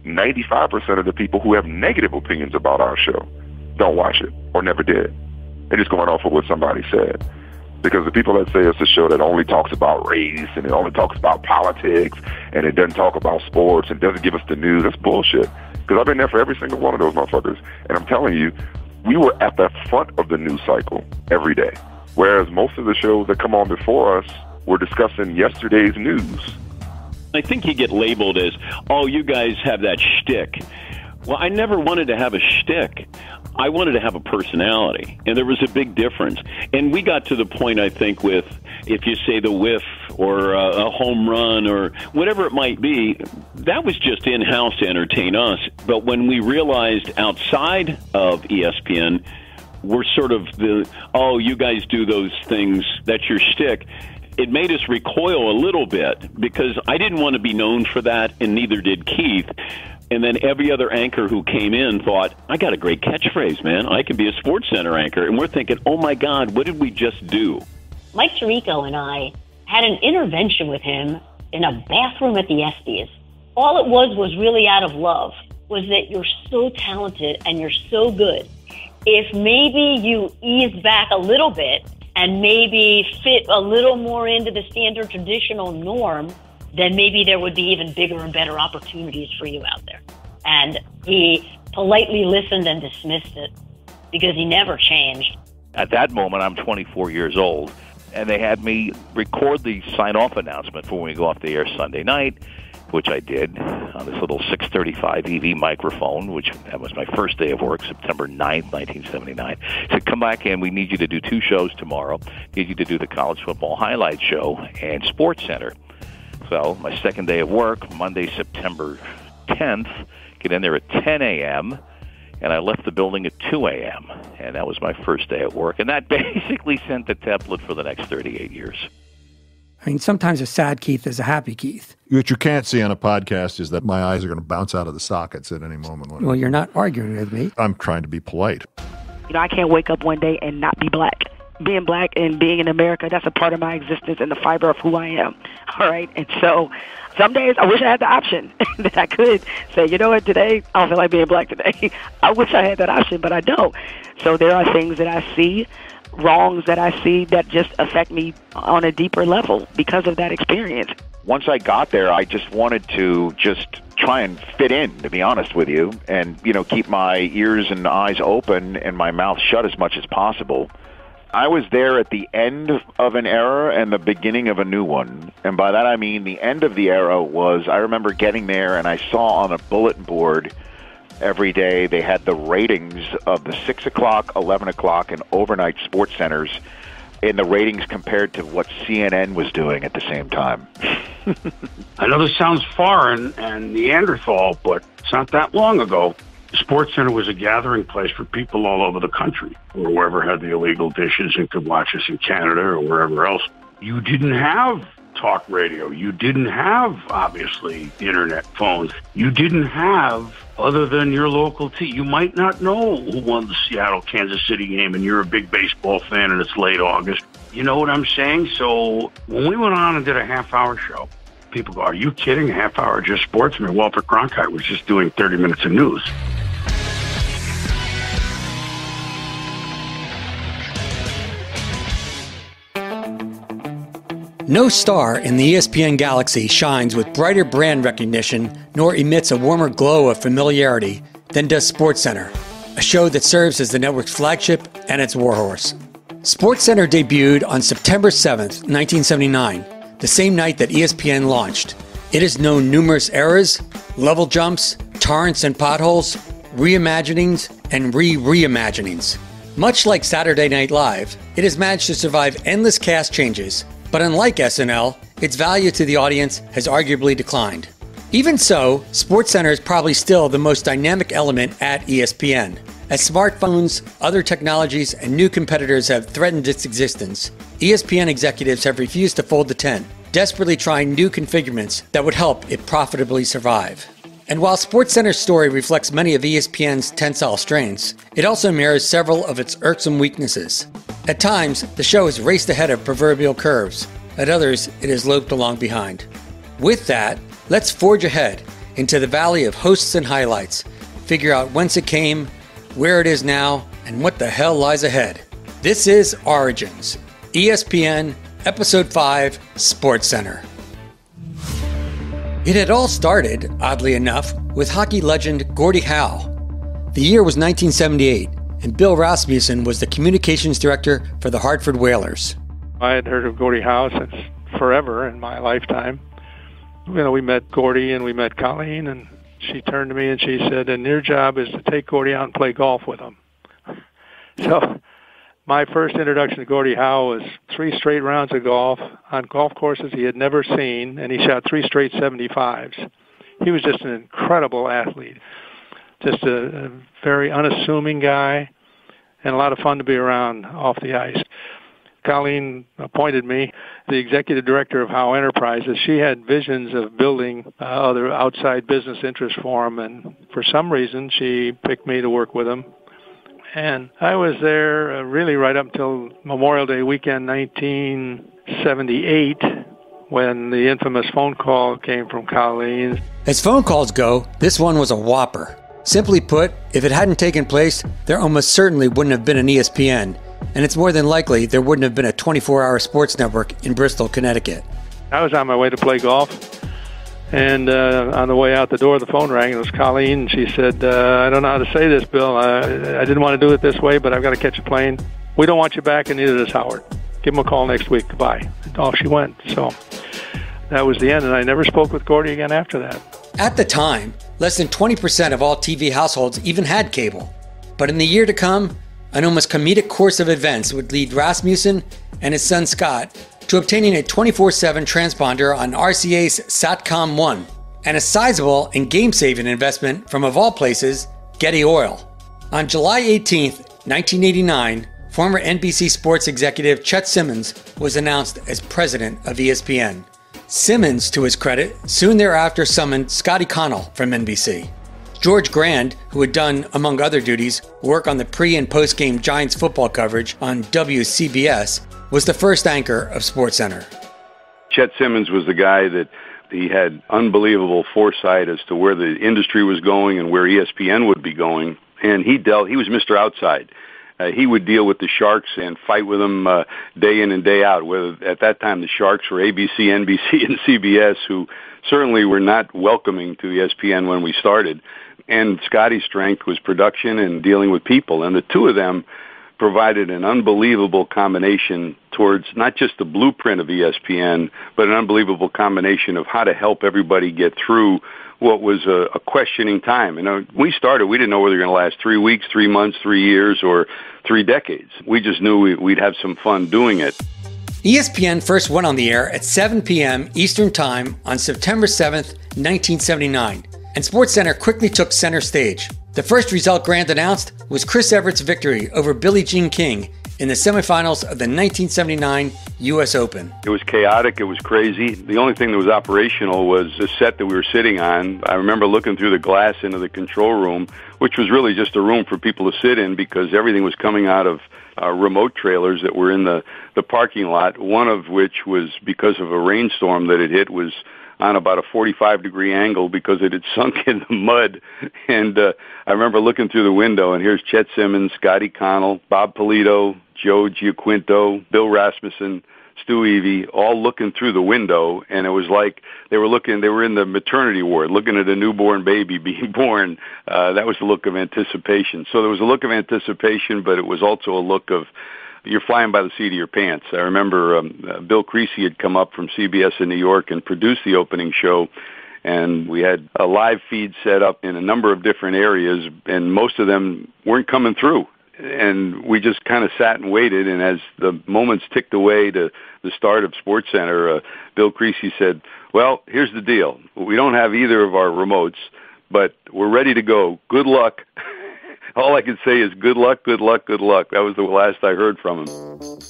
95% of the people who have negative opinions about our show don't watch it or never did. They're just going off of what somebody said. Because the people that say it's a show that only talks about race and it only talks about politics and it doesn't talk about sports and doesn't give us the news, that's bullshit. Because I've been there for every single one of those motherfuckers. And I'm telling you, we were at the front of the news cycle every day. Whereas most of the shows that come on before us were discussing yesterday's news. I think you get labeled as, oh, you guys have that shtick. Well, I never wanted to have a shtick. I wanted to have a personality, and there was a big difference. And we got to the point, I think, with if you say the whiff or a home run or whatever it might be, that was just in-house to entertain us. But when we realized outside of ESPN, we're sort of you guys do those things, that's your shtick, it made us recoil a little bit because I didn't want to be known for that, and neither did Keith. And then every other anchor who came in thought, I got a great catchphrase, man. I can be a SportsCenter anchor. And we're thinking, oh, my God, what did we just do? Mike Tirico and I had an intervention with him in a bathroom at the ESPYs. All it was really out of love, was that you're so talented and you're so good. If maybe you ease back a little bit and maybe fit a little more into the standard traditional norm, then maybe there would be even bigger and better opportunities for you out there. And he politely listened and dismissed it because he never changed. At that moment, I'm 24 years old, and they had me record the sign-off announcement for when we go off the air Sunday night, which I did on this little 635 EV microphone, that was my first day of work, September 9th, 1979. Said, come back in, we need you to do 2 shows tomorrow. Need you to do the college football highlight show and SportsCenter. So my second day of work, Monday, September 10th, get in there at 10 a.m., and I left the building at 2 a.m., and that was my first day at work. And that basically sent the template for the next 38 years. I mean, sometimes a sad Keith is a happy Keith. What you can't see on a podcast is that my eyes are going to bounce out of the sockets at any moment. Well, you're not arguing with me. I'm trying to be polite. I can't wake up one day and not be black. Being black and being in America, that's a part of my existence and the fiber of who I am. All right? And so some days I wish I had the option that I could say, you know what, today I don't feel like being black today. I wish I had that option, but I don't. So there are things that I see, wrongs that I see that just affect me on a deeper level because of that experience. Once I got there, I just wanted to try and fit in, to be honest with you, and, keep my ears and eyes open and my mouth shut as much as possible. I was there at the end of an era and the beginning of a new one. And by that I mean the end of the era was, I remember getting there and I saw on a bulletin board every day they had the ratings of the 6 o'clock, 11 o'clock, and overnight sports centers in the ratings compared to what CNN was doing at the same time. I know this sounds foreign and Neanderthal, but it's not that long ago. SportsCenter was a gathering place for people all over the country, or wherever had the illegal dishes and could watch us in Canada or wherever else. You didn't have talk radio. You didn't have, obviously, internet phones. You didn't have, other than your local team. You might not know who won the Seattle-Kansas City game, and you're a big baseball fan, and it's late August. You know what I'm saying? So when we went on and did a half-hour show, people go, are you kidding? A half hour just sports? I mean, Walter Cronkite was just doing 30 minutes of news. No star in the ESPN galaxy shines with brighter brand recognition nor emits a warmer glow of familiarity than does SportsCenter, a show that serves as the network's flagship and its warhorse. SportsCenter debuted on September 7th, 1979, the same night that ESPN launched. It has known numerous eras, level jumps, torrents and potholes, reimaginings, and reimaginings. Much like Saturday Night Live, it has managed to survive endless cast changes, but unlike SNL, its value to the audience has arguably declined. Even so, SportsCenter is probably still the most dynamic element at ESPN. As smartphones, other technologies, and new competitors have threatened its existence, ESPN executives have refused to fold the tent, desperately trying new configurements that would help it profitably survive. And while SportsCenter's story reflects many of ESPN's tensile strengths, it also mirrors several of its irksome weaknesses. At times, the show has raced ahead of proverbial curves. At others, it has loped along behind. With that, let's forge ahead into the valley of hosts and highlights, figure out whence it came, where it is now, and what the hell lies ahead. This is Origins, ESPN, Episode 5, SportsCenter. It had all started, oddly enough, with hockey legend Gordie Howe. The year was 1978, and Bill Rasmussen was the communications director for the Hartford Whalers. I had heard of Gordie Howe since forever in my lifetime. We met Gordie and we met Colleen, and she turned to me and she said, and your job is to take Gordie out and play golf with him. So my first introduction to Gordie Howe was 3 straight rounds of golf on golf courses he had never seen, and he shot 3 straight 75s. He was just an incredible athlete, just a very unassuming guy, and a lot of fun to be around off the ice. Colleen appointed me the executive director of Howe Enterprises. She had visions of building other outside business interests for him, and for some reason she picked me to work with him. And I was there really right up until Memorial Day weekend 1978, when the infamous phone call came from Colleen. As phone calls go, this one was a whopper. Simply put, if it hadn't taken place, there almost certainly wouldn't have been an ESPN, and it's more than likely there wouldn't have been a 24-hour sports network in Bristol, Connecticut. I was on my way to play golf, and on the way out the door, the phone rang. It was Colleen, and she said, I don't know how to say this, Bill. I didn't want to do it this way, but I've got to catch a plane. We don't want you back, and neither does Howard. Give him a call next week. Goodbye. And off she went. So that was the end, and I never spoke with Gordie again after that. At the time, less than 20% of all TV households even had cable. But in the year to come, an almost comedic course of events would lead Rasmussen and his son Scott to obtaining a 24/7 transponder on RCA's SATCOM-1 and a sizable and game-saving investment from, of all places, Getty Oil. On July 18th, 1989, former NBC Sports executive Chet Simmons was announced as president of ESPN. Simmons, to his credit, soon thereafter summoned Scotty Connell from NBC. George Grand, who had done, among other duties, work on the pre- and post-game Giants football coverage on WCBS, was the first anchor of SportsCenter. Chet Simmons was the guy that he had unbelievable foresight as to where the industry was going and where ESPN would be going, and he was Mr. Outside. He would deal with the Sharks and fight with them day in and day out. Whether at that time the Sharks were ABC, NBC, and CBS, who certainly were not welcoming to ESPN when we started. And Scotty's strength was production and dealing with people. And the two of them provided an unbelievable combination towards not just the blueprint of ESPN, but an unbelievable combination of how to help everybody get through what was a questioning time. And when we started, we didn't know whether they were going to last 3 weeks, 3 months, 3 years, or 3 decades. We just knew we'd have some fun doing it. ESPN first went on the air at 7 p.m. Eastern Time on September 7th, 1979, and SportsCenter quickly took center stage. The first result Grant announced was Chris Everett's victory over Billie Jean King in the semifinals of the 1979 U.S. Open. It was chaotic. It was crazy. The only thing that was operational was the set that we were sitting on. I remember looking through the glass into the control room, which was really just a room for people to sit in because everything was coming out of remote trailers that were in the parking lot, one of which was because of a rainstorm that had hit was on about a 45-degree angle because it had sunk in the mud. And I remember looking through the window, and here's Chet Simmons, Scotty Connell, Bob Polito, Joe Giaquinto, Bill Rasmussen, Stu Evey, all looking through the window, and it was like they were in the maternity ward, looking at a newborn baby being born. That was the look of anticipation. So there was a look of anticipation, but it was also a look of you're flying by the seat of your pants. I remember Bill Creasy had come up from CBS in New York and produced the opening show, and we had a live feed set up in a number of different areas, and most of them weren't coming through. And we just kind of sat and waited, and as the moments ticked away to the start of SportsCenter, Bill Creasy said, well, here's the deal. We don't have either of our remotes, but we're ready to go. Good luck. All I could say is good luck, good luck, good luck. That was the last I heard from him.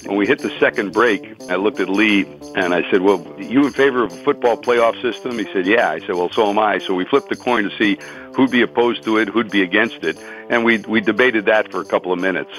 When we hit the second break, I looked at Lee, and I said, well, you in favor of a football playoff system? He said, yeah. I said, well, so am I. So we flipped the coin to see who'd be opposed to it, who'd be against it, and we debated that for a couple of minutes.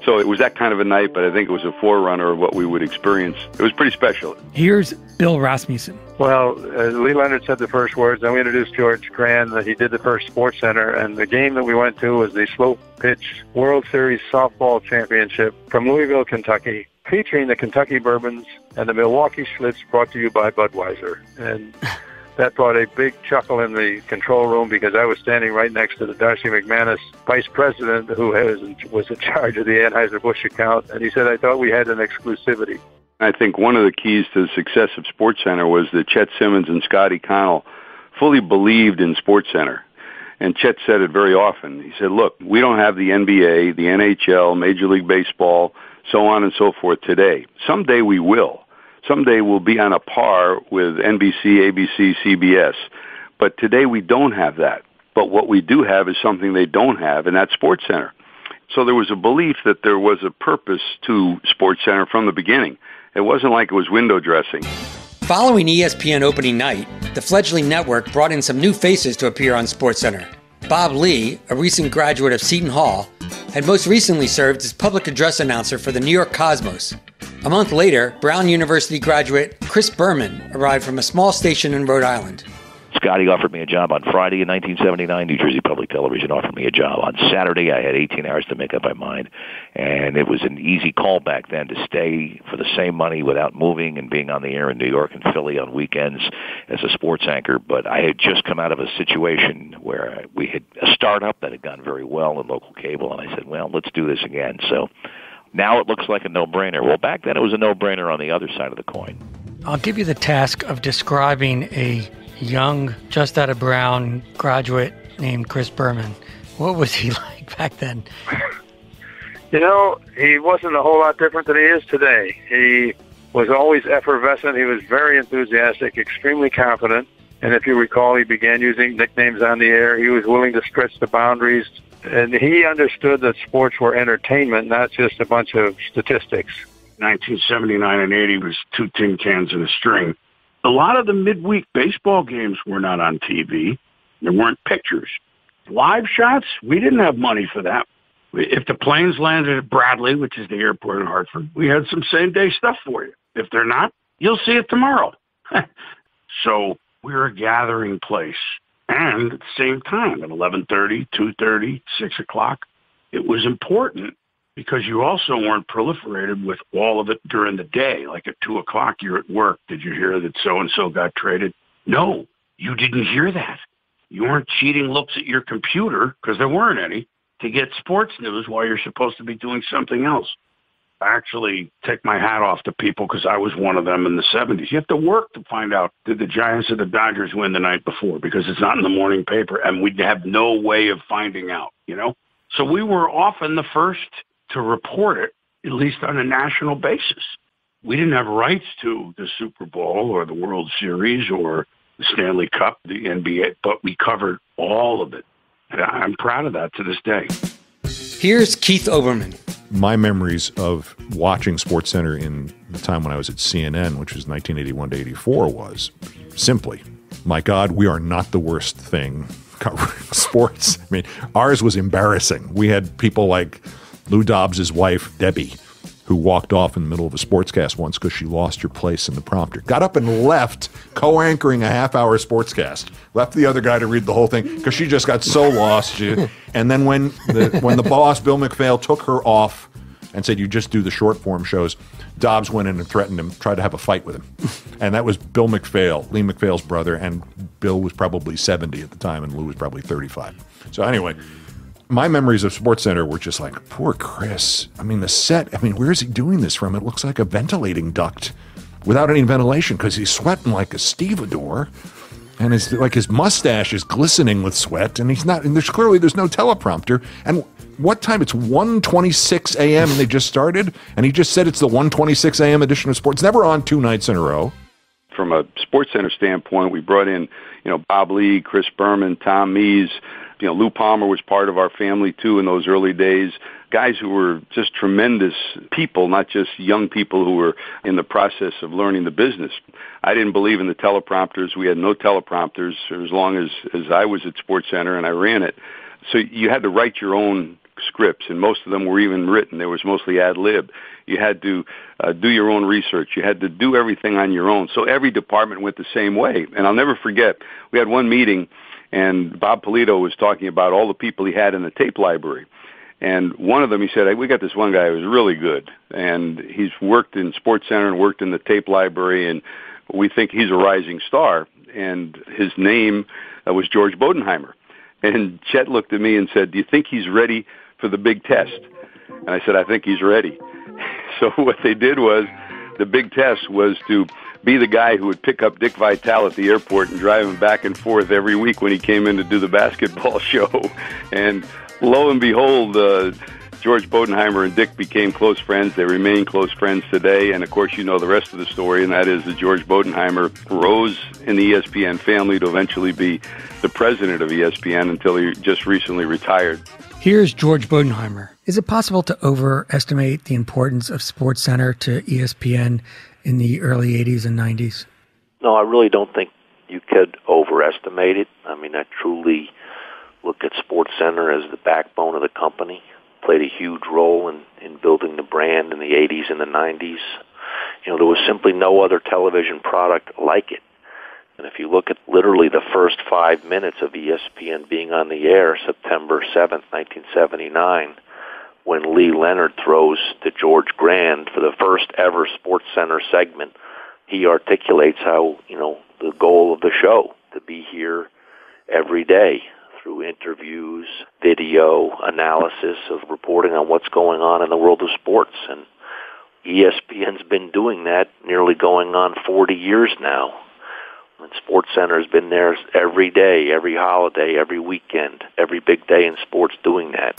So it was that kind of a night, but I think it was a forerunner of what we would experience. It was pretty special. Here's Bill Rasmussen. Well, Lee Leonard said the first words. Then we introduced George Grand. He did the first SportsCenter, and the game that we went to was the slow pitch World Series softball championship from Louisville, Kentucky, featuring the Kentucky Bourbons and the Milwaukee Schlitz, brought to you by Budweiser. And that brought a big chuckle in the control room because I was standing right next to the Darcy McManus vice president who was in charge of the Anheuser-Busch account, and he said, I thought we had an exclusivity. I think one of the keys to the success of SportsCenter was that Chet Simmons and Scotty Connell fully believed in SportsCenter. And Chet said it very often. He said, look, we don't have the NBA, the NHL, Major League Baseball, so on and so forth today. Someday we will. Someday we'll be on a par with NBC, ABC, CBS. But today we don't have that. But what we do have is something they don't have, and that's SportsCenter. So there was a belief that there was a purpose to SportsCenter from the beginning. It wasn't like it was window dressing. Following ESPN opening night, the fledgling network brought in some new faces to appear on SportsCenter. Bob Lee, a recent graduate of Seton Hall, had most recently served as public address announcer for the New York Cosmos. A month later, Brown University graduate Chris Berman arrived from a small station in Rhode Island. Scotty offered me a job on Friday in 1979. New Jersey Public Television offered me a job on Saturday. I had 18 hours to make up my mind, and it was an easy call back then to stay for the same money without moving and being on the air in New York and Philly on weekends as a sports anchor. But I had just come out of a situation where we had a startup that had gone very well in local cable, and I said, well, let's do this again. So now it looks like a no-brainer. Well, back then it was a no-brainer on the other side of the coin. I'll give you the task of describing a young, just out of Brown graduate named Chris Berman. What was he like back then? You know, he wasn't a whole lot different than he is today. He was always effervescent. He was very enthusiastic, extremely confident. And if you recall, he began using nicknames on the air. He was willing to stretch the boundaries. And he understood that sports were entertainment, not just a bunch of statistics. 1979 and 80 was 2 tin cans and a string. A lot of the midweek baseball games were not on TV. There weren't pictures. Live shots, we didn't have money for that. If the planes landed at Bradley, which is the airport in Hartford, we had some same-day stuff for you. If they're not, you'll see it tomorrow. So we're a gathering place. And at the same time, at 11:30, 2:30, 6 o'clock, it was important because you also weren't proliferated with all of it during the day. Like at 2 o'clock, you're at work. Did you hear that so-and-so got traded? No, you didn't hear that. You weren't cheating looks at your computer, because there weren't any, to get sports news while you're supposed to be doing something else. I actually take my hat off to people because I was one of them in the 70s. You have to work to find out, did the Giants or the Dodgers win the night before? Because it's not in the morning paper, and we'd have no way of finding out, you know? So we were often the first to report it, at least on a national basis. We didn't have rights to the Super Bowl or the World Series or the Stanley Cup, the NBA, but we covered all of it. And I'm proud of that to this day. Here's Keith Oberman. My memories of watching SportsCenter in the time when I was at CNN, which was 1981 to 84, was simply, my God, we are not the worst thing covering sports. I mean, ours was embarrassing. We had people like Lou Dobbs' wife, Debbie, who walked off in the middle of a sportscast once because she lost her place in the prompter. Got up and left, co-anchoring a half-hour sportscast. Left the other guy to read the whole thing because she just got so lost. And then when the boss, Bill McPhail, took her off and said, you just do the short-form shows, Dobbs went in and threatened him, tried to have a fight with him. And that was Bill McPhail, Lee McPhail's brother, and Bill was probably 70 at the time, and Lou was probably 35. So anyway, my memories of SportsCenter were just like, poor Chris. I mean, the set, where is he doing this from? It looks like a ventilating duct without any ventilation because he's sweating like a stevedore. And his mustache is glistening with sweat, and there's no teleprompter. And what time? It's 1:26 a.m. and they just started, and he just said it's the 1:26 a.m. edition of sports. Never on 2 nights in a row. From a SportsCenter standpoint, we brought in, Bob Lee, Chris Berman, Tom Mees. Lou Palmer was part of our family, too, in those early days. Guys who were just tremendous people, not just young people who were in the process of learning the business. I didn't believe in the teleprompters. We had no teleprompters as long as I was at SportsCenter and I ran it. So you had to write your own scripts, and most of them were even written. They was mostly ad lib. You had to do your own research. You had to do everything on your own. So every department went the same way. And I'll never forget, we had one meeting, and Bob Polito was talking about all the people he had in the tape library. And one of them, he said, hey, we got this one guy who's really good, and he's worked in SportsCenter and worked in the tape library, and we think he's a rising star. And his name was George Bodenheimer. And Chet looked at me and said, do you think he's ready for the big test? And I said, I think he's ready. So what they did was, the big test was to be the guy who would pick up Dick Vitale at the airport and drive him back and forth every week when he came in to do the basketball show. And lo and behold, George Bodenheimer and Dick became close friends. They remain close friends today. And, of course, you know the rest of the story, and that is that George Bodenheimer rose in the ESPN family to eventually be the president of ESPN until he just recently retired. Here's George Bodenheimer. Is it possible to overestimate the importance of SportsCenter to ESPN in the early 80s and 90s? No, I really don't think you could overestimate it. I mean, I truly look at SportsCenter as the backbone of the company. Played a huge role in building the brand in the 80s and the 90s. You know, there was simply no other television product like it. And if you look at literally the first 5 minutes of ESPN being on the air, September 7th, 1979, when Lee Leonard throws to George Grand for the first ever SportsCenter segment, he articulates how, you know, the goal of the show, to be here every day through interviews, video, analysis of reporting on what's going on in the world of sports. And ESPN's been doing that nearly going on 40 years now. And SportsCenter has been there every day, every holiday, every weekend, every big day in sports doing that.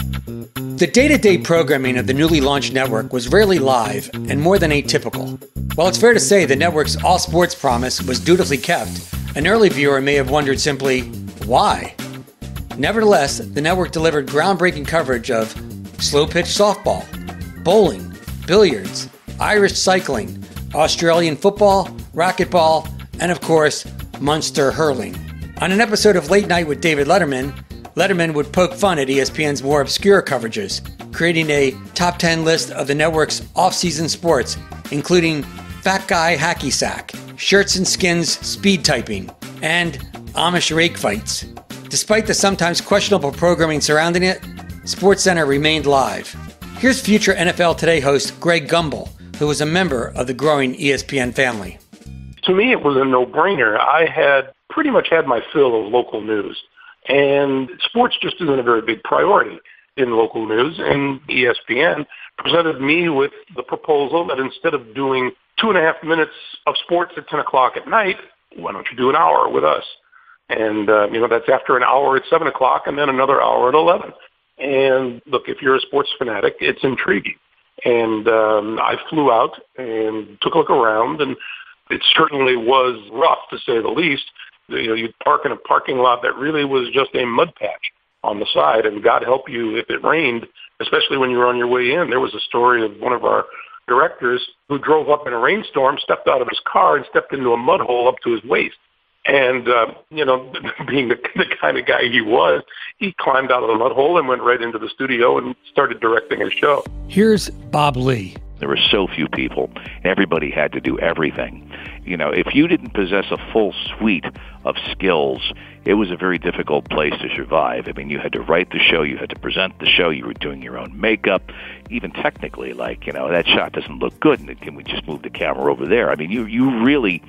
The day-to-day programming of the newly launched network was rarely live and more than atypical. While it's fair to say the network's all-sports promise was dutifully kept, an early viewer may have wondered simply, why? Nevertheless, the network delivered groundbreaking coverage of slow-pitch softball, bowling, billiards, Irish cycling, Australian football, racquetball, and of course, Munster hurling. On an episode of Late Night with David Letterman, Letterman would poke fun at ESPN's more obscure coverages, creating a top 10 list of the network's off-season sports, including Fat Guy Hacky Sack, Shirts and Skins Speed Typing, and Amish Rake Fights. Despite the sometimes questionable programming surrounding it, SportsCenter remained live. Here's future NFL Today host Greg Gumbel, who was a member of the growing ESPN family. To me, it was a no-brainer. I had pretty much had my fill of local news, and sports just isn't a very big priority in local news, and ESPN presented me with the proposal that instead of doing 2.5 minutes of sports at 10 o'clock at night, why don't you do an hour with us? And, that's after an hour at 7 o'clock and then another hour at 11. And look, if you're a sports fanatic, it's intriguing. And I flew out and took a look around, and it certainly was rough, to say the least. You'd park in a parking lot that really was just a mud patch on the side, and God help you if it rained, especially when you were on your way in. There was a story of one of our directors who drove up in a rainstorm, stepped out of his car, and stepped into a mud hole up to his waist. And, being the kind of guy he was, he climbed out of the mud hole and went right into the studio and started directing a show. Here's Bob Lee. There were so few people, and everybody had to do everything. If you didn't possess a full suite of skills, it was a very difficult place to survive. I mean, you had to write the show, you had to present the show, you were doing your own makeup, even technically, that shot doesn't look good, and can we just move the camera over there? I mean, you really...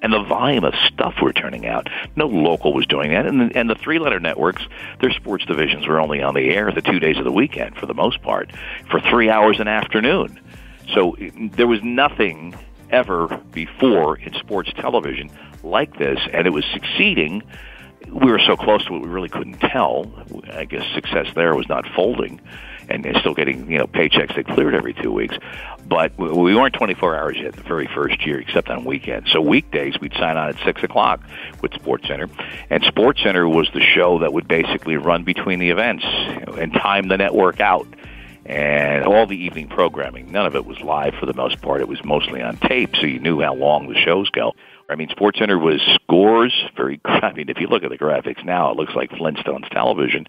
And the volume of stuff we're turning out, no local was doing that. And the three-letter networks, their sports divisions were only on the air the 2 days of the weekend, for the most part, for 3 hours an afternoon. So there was nothing ever before in sports television like this, and it was succeeding. We were so close to it, we really couldn't tell. I guess success there was not folding and still getting, paychecks that cleared every 2 weeks. But we weren't 24 hours yet the very first year, except on weekends. So weekdays, we'd sign on at 6 o'clock with SportsCenter. And SportsCenter was the show that would basically run between the events and time the network out. And all the evening programming, none of it was live for the most part. It was mostly on tape, so you knew how long the shows go. I mean, SportsCenter was scores. If you look at the graphics now, it looks like Flintstones television.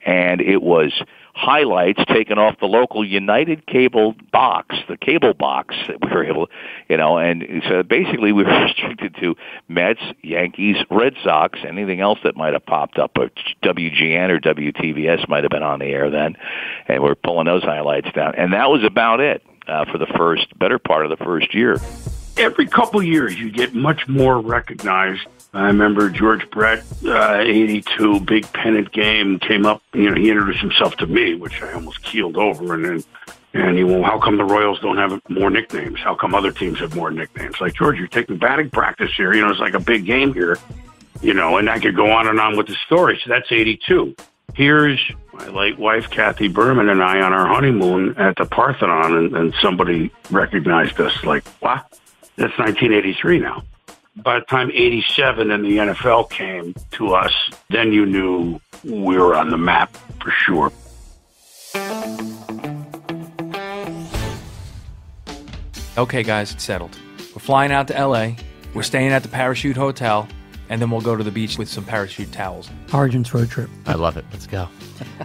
And it was highlights taken off the local United cable box, the cable box that we were able, and so basically we were restricted to Mets, Yankees, Red Sox, anything else that might have popped up, or WGN or WTVS might have been on the air then, and we're pulling those highlights down. And that was about it for the better part of the first year. Every couple years, you get much more recognized. I remember George Brett, 82, big pennant game, came up. He introduced himself to me, which I almost keeled over. And he went, how come the Royals don't have more nicknames? How come other teams have more nicknames? Like, George, you're taking batting practice here. It's like a big game here. And I could go on and on with the story. So that's 82. Here's my late wife, Kathy Berman, and I on our honeymoon at the Parthenon, and somebody recognized us like, what? That's 1983 now. By the time 87 and the NFL came to us, then you knew we were on the map for sure. Okay, guys, it's settled. We're flying out to L.A., we're staying at the Parachute Hotel, and then we'll go to the beach with some parachute towels. Origins road trip. I love it. Let's go.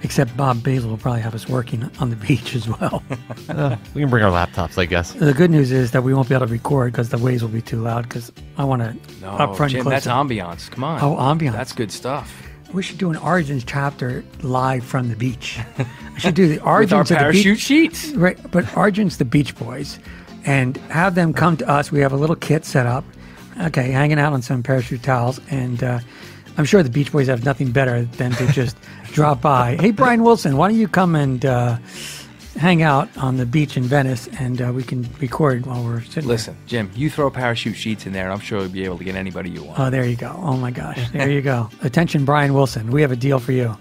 Except Bob Basil will probably have us working on the beach as well. We can bring our laptops, I guess. The good news is that we won't be able to record because the waves will be too loud, because I want to up front Jim, close. That's ambiance. Come on. Oh, ambiance. That's good stuff. We should do an Origins chapter live from the beach. I should do the Origins with our parachute sheets. Right, but Origins, the Beach Boys, and have them come to us. We have a little kit set up. Okay, hanging out on some parachute towels, and I'm sure the Beach Boys have nothing better than to just drop by. Hey, Brian Wilson, why don't you come and hang out on the beach in Venice, and we can record while we're sitting Listen, Jim, you throw parachute sheets in there, and I'm sure you'll be able to get anybody you want. Oh, there you go. Oh, my gosh. There you go. Attention, Brian Wilson. We have a deal for you.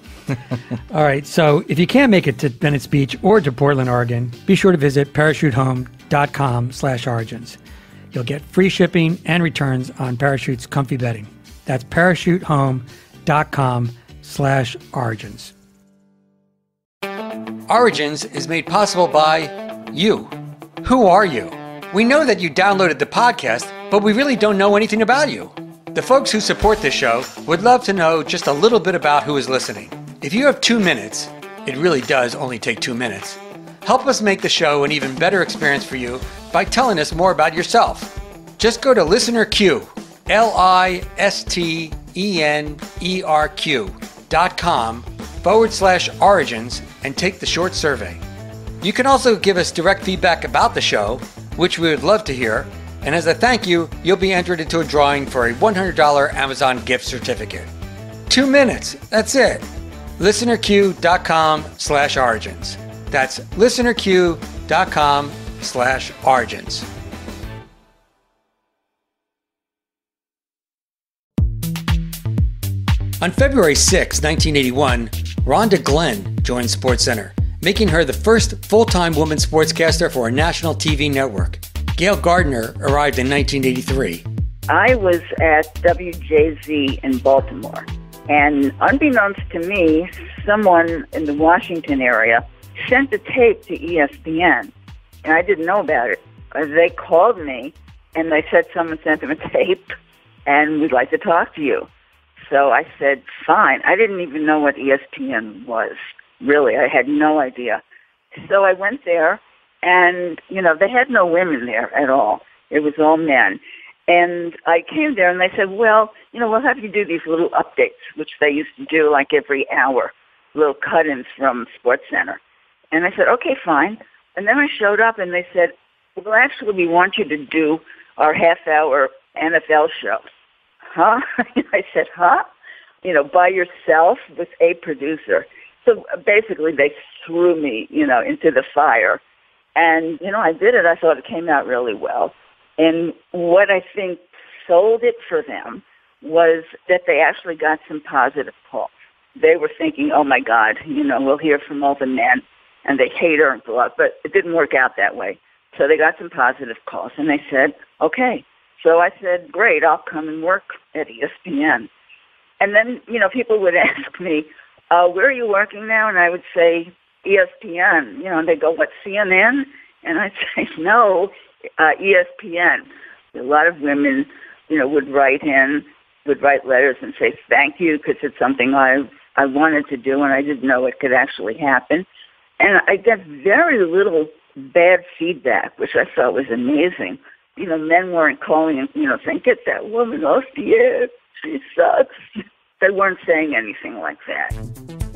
All right, so if you can't make it to Venice Beach or to Portland, Oregon, be sure to visit parachutehome.com/origins. You'll get free shipping and returns on Parachute's comfy bedding. That's parachutehome.com/origins. Origins is made possible by you. Who are you? We know that you downloaded the podcast, but we really don't know anything about you. The folks who support this show would love to know just a little bit about who is listening. If you have 2 minutes, it really does only take 2 minutes, help us make the show an even better experience for you by telling us more about yourself. Just go to ListenerQ, listenerq.com/origins and take the short survey. You can also give us direct feedback about the show, which we would love to hear, and as a thank you, you'll be entered into a drawing for a $100 Amazon gift certificate. 2 minutes, that's it. ListenerQ.com/origins. That's ListenerQ.com/origins. On February 6, 1981, Rhonda Glenn joined SportsCenter, making her the first full-time woman sportscaster for a national TV network. Gail Gardner arrived in 1983. I was at WJZ in Baltimore, and unbeknownst to me, someone in the Washington area sent a tape to ESPN, and I didn't know about it. They called me, and they said someone sent them a tape, and we'd like to talk to you. So I said, fine. I didn't even know what ESPN was, really. I had no idea. So I went there, and, they had no women there at all. It was all men. And I came there, and they said, well, we'll have you do these little updates, which they used to do like every hour, little cut-ins from SportsCenter. And I said, okay, fine. And then I showed up, and they said, well, actually, we want you to do our half-hour NFL show. Huh? I said, huh? By yourself with a producer. So basically they threw me, into the fire. And, I did it. I thought it came out really well. And what I think sold it for them was that they actually got some positive calls. They were thinking, oh, my God, we'll hear from all the men, and they hate her and blah. But it didn't work out that way. So they got some positive calls, and they said, okay. So I said, great, I'll come and work at ESPN. And then, people would ask me, where are you working now? And I would say, ESPN. And they go, what, CNN? And I'd say, no, ESPN. A lot of women, would write letters and say thank you because it's something I wanted to do and I didn't know it could actually happen. And I got very little bad feedback, which I thought was amazing. Men weren't calling and, saying, get that woman off the air. She sucks. They weren't saying anything like that.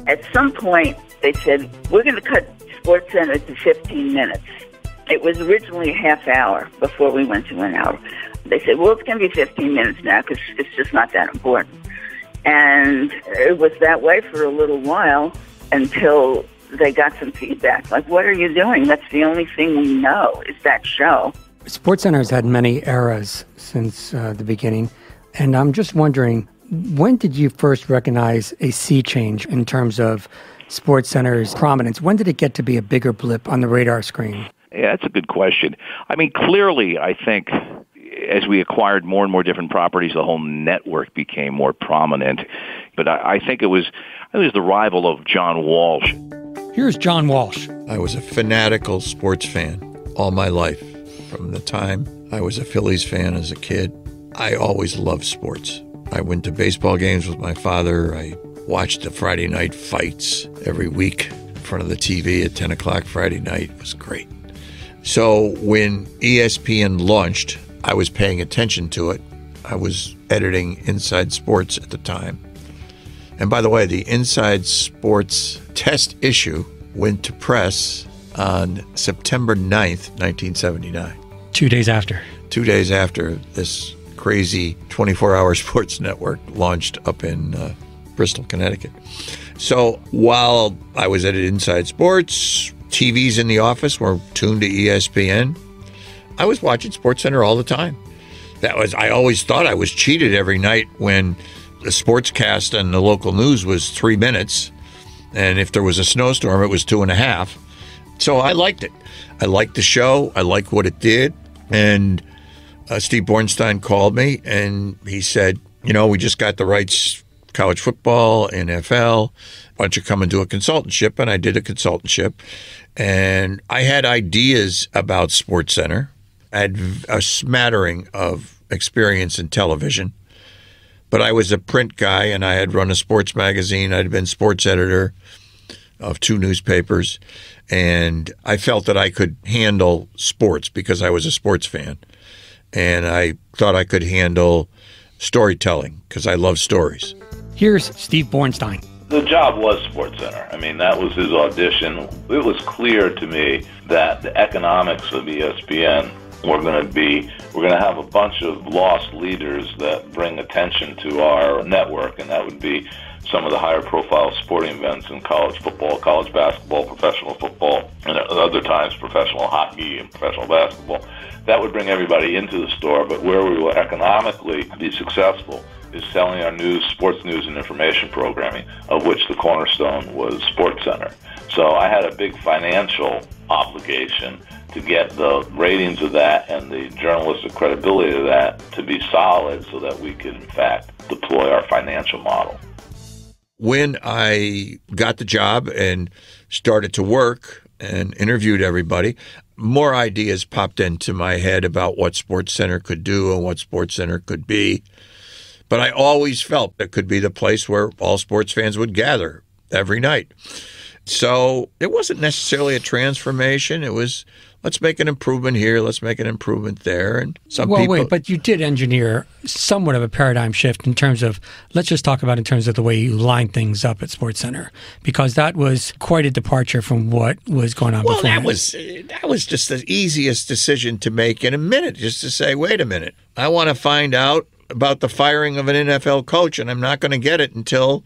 At some point, they said, we're going to cut SportsCenter to 15 minutes. It was originally a half hour before we went to an hour. They said, well, it's going to be 15 minutes now because it's just not that important. And it was that way for a little while until they got some feedback. Like, what are you doing? That's the only thing we know is that show. SportsCenter has had many eras since the beginning. And I'm just wondering, when did you first recognize a sea change in terms of SportsCenter's prominence? When did it get to be a bigger blip on the radar screen? Yeah, that's a good question. I mean, clearly, I think as we acquired more and more different properties, the whole network became more prominent. But I think it was the arrival of John Walsh. Here's John Walsh. I was a fanatical sports fan all my life. From the time I was a Phillies fan as a kid, I always loved sports. I went to baseball games with my father. I watched the Friday night fights every week in front of the TV at 10 o'clock Friday night. It was great. So when ESPN launched, I was paying attention to it. I was editing Inside Sports at the time. And by the way, the Inside Sports test issue went to press on September 9th, 1979. 2 days after. 2 days after this crazy 24-hour sports network launched up in Bristol, Connecticut. So while I was at Inside Sports, TVs in the office were tuned to ESPN. I was watching SportsCenter all the time. I always thought I was cheated every night when the sportscast and the local news was 3 minutes. And if there was a snowstorm, it was 2.5. So I liked it. I liked the show. I liked what it did. And Steve Bornstein called me and he said, we just got the rights, college football, NFL. Why don't you come and do a consultantship? And I did a consultantship. And I had ideas about SportsCenter. I had a smattering of experience in television. But I was a print guy and I had run a sports magazine. I'd been sports editor of 2 newspapers. And I felt that I could handle sports because I was a sports fan. And I thought I could handle storytelling because I love stories. Here's Steve Bornstein. The job was SportsCenter. I mean, that was his audition. It was clear to me that the economics of ESPN were going to have a bunch of lost leaders that bring attention to our network, and that would be some of the higher profile sporting events in college football, college basketball, professional football, and at other times professional hockey and professional basketball. That would bring everybody into the store, but where we will economically be successful is selling our news, sports news and information programming, of which the cornerstone was SportsCenter. So I had a big financial obligation to get the ratings of that and the journalistic credibility of that to be solid so that we could, in fact, deploy our financial model. When I got the job and started to work and interviewed everybody, more ideas popped into my head about what SportsCenter could do and what SportsCenter could be. But I always felt it could be the place where all sports fans would gather every night. So it wasn't necessarily a transformation. It was, let's make an improvement here, let's make an improvement there. And wait, but you did engineer somewhat of a paradigm shift in terms of, let's just talk about in terms of the way you line things up at SportsCenter, because that was quite a departure from what was going on before. Well, that was just the easiest decision to make in a minute, just to say, wait a minute, I want to find out about the firing of an NFL coach, and I'm not going to get it until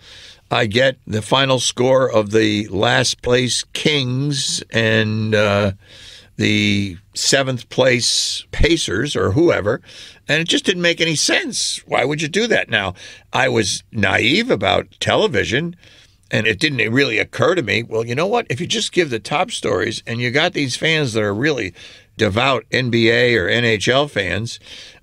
I get the final score of the last place Kings and the 7th place Pacers or whoever, and it just didn't make any sense. Why would you do that? Now, I was naive about television, and it didn't really occur to me, well, you know what? If you just give the top stories and you got these fans that are really devout NBA or NHL fans,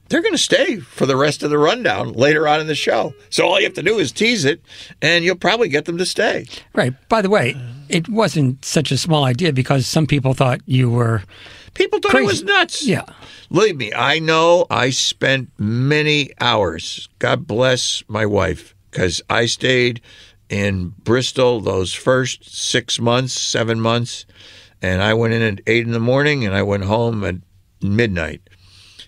they're going to stay for the rest of the rundown later on in the show. So all you have to do is tease it, and you'll probably get them to stay. Right. By the way, it wasn't such a small idea because some people thought you were People thought crazy. it was nuts. Yeah. Believe me, I know I spent many hours, God bless my wife, because I stayed in Bristol those first 6 months, 7 months. And I went in at 8 in the morning and I went home at midnight.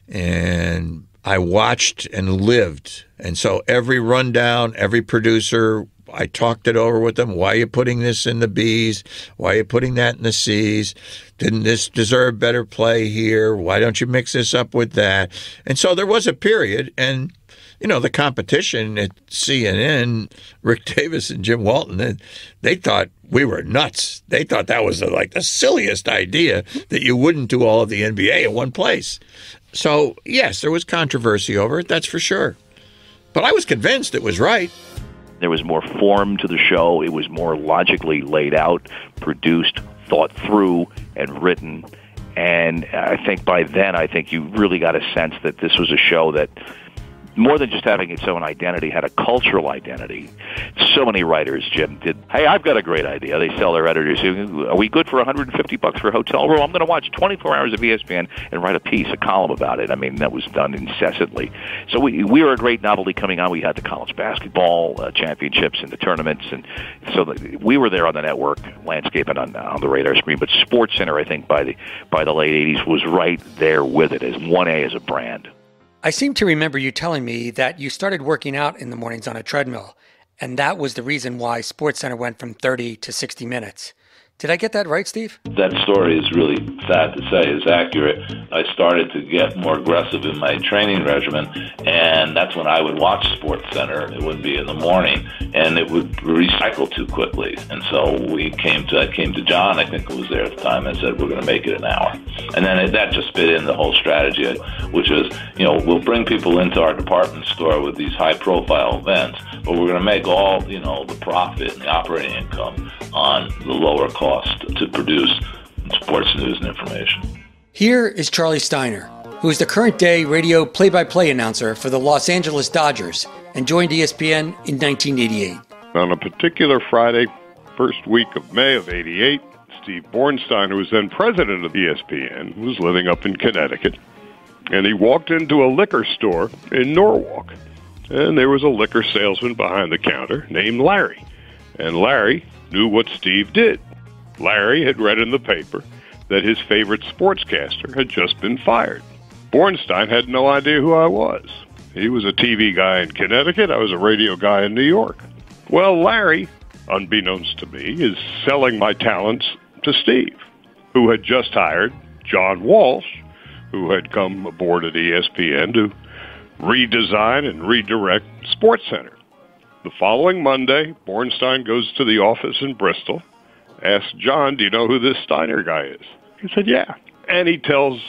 And I watched and lived. And so every rundown, every producer, I talked it over with them. Why are you putting this in the B's? Why are you putting that in the C's? Didn't this deserve better play here? Why don't you mix this up with that? And so there was a period, and the competition at CNN, Rick Davis and Jim Walton, they thought we were nuts. They thought that was like the silliest idea, that you wouldn't do all of the NBA in one place. So, yes, there was controversy over it, that's for sure. But I was convinced it was right. There was more form to the show. It was more logically laid out, produced, thought through, and written. And I think by then, you really got a sense that this was a show that, more than just having its own identity, had a cultural identity. So many writers, Jim, did, hey, I've got a great idea. They tell their editors, are we good for $150 for a hotel room? I'm going to watch 24 hours of ESPN and write a column about it. I mean, that was done incessantly. So we were a great novelty coming on. We had the college basketball championships and the tournaments. And so we were there on the network landscape and on the radar screen. But SportsCenter, I think, by the late 80s, was right there with it as 1A as a brand. I seem to remember you telling me that you started working out in the mornings on a treadmill, and that was the reason why SportsCenter went from 30 to 60 minutes. Did I get that right, Steve? That story is really sad to say is accurate. I started to get more aggressive in my training regimen, and that's when I would watch SportsCenter. It would be in the morning, and it would recycle too quickly. And so I came to John, I think it was there at the time, and said, we're going to make it an hour. And then that just fit in the whole strategy, which is, we'll bring people into our department store with these high-profile events, but we're going to make all, the profit and the operating income on the lower cost to produce sports news and information. Here is Charlie Steiner, who is the current day radio play-by-play announcer for the Los Angeles Dodgers and joined ESPN in 1988. On a particular Friday, first week of May of 88, Steve Bornstein, who was then president of ESPN, was living up in Connecticut, and he walked into a liquor store in Norwalk, and there was a liquor salesman behind the counter named Larry, and Larry knew what Steve did. Larry had read in the paper that his favorite sportscaster had just been fired. Bornstein had no idea who I was. He was a TV guy in Connecticut. I was a radio guy in New York. Well, Larry, unbeknownst to me, is selling my talents to Steve, who had just hired John Walsh, who had come aboard at ESPN to redesign and redirect SportsCenter. The following Monday, Bornstein goes to the office in Bristol, asks John, do you know who this Steiner guy is? He said, yeah. And he tells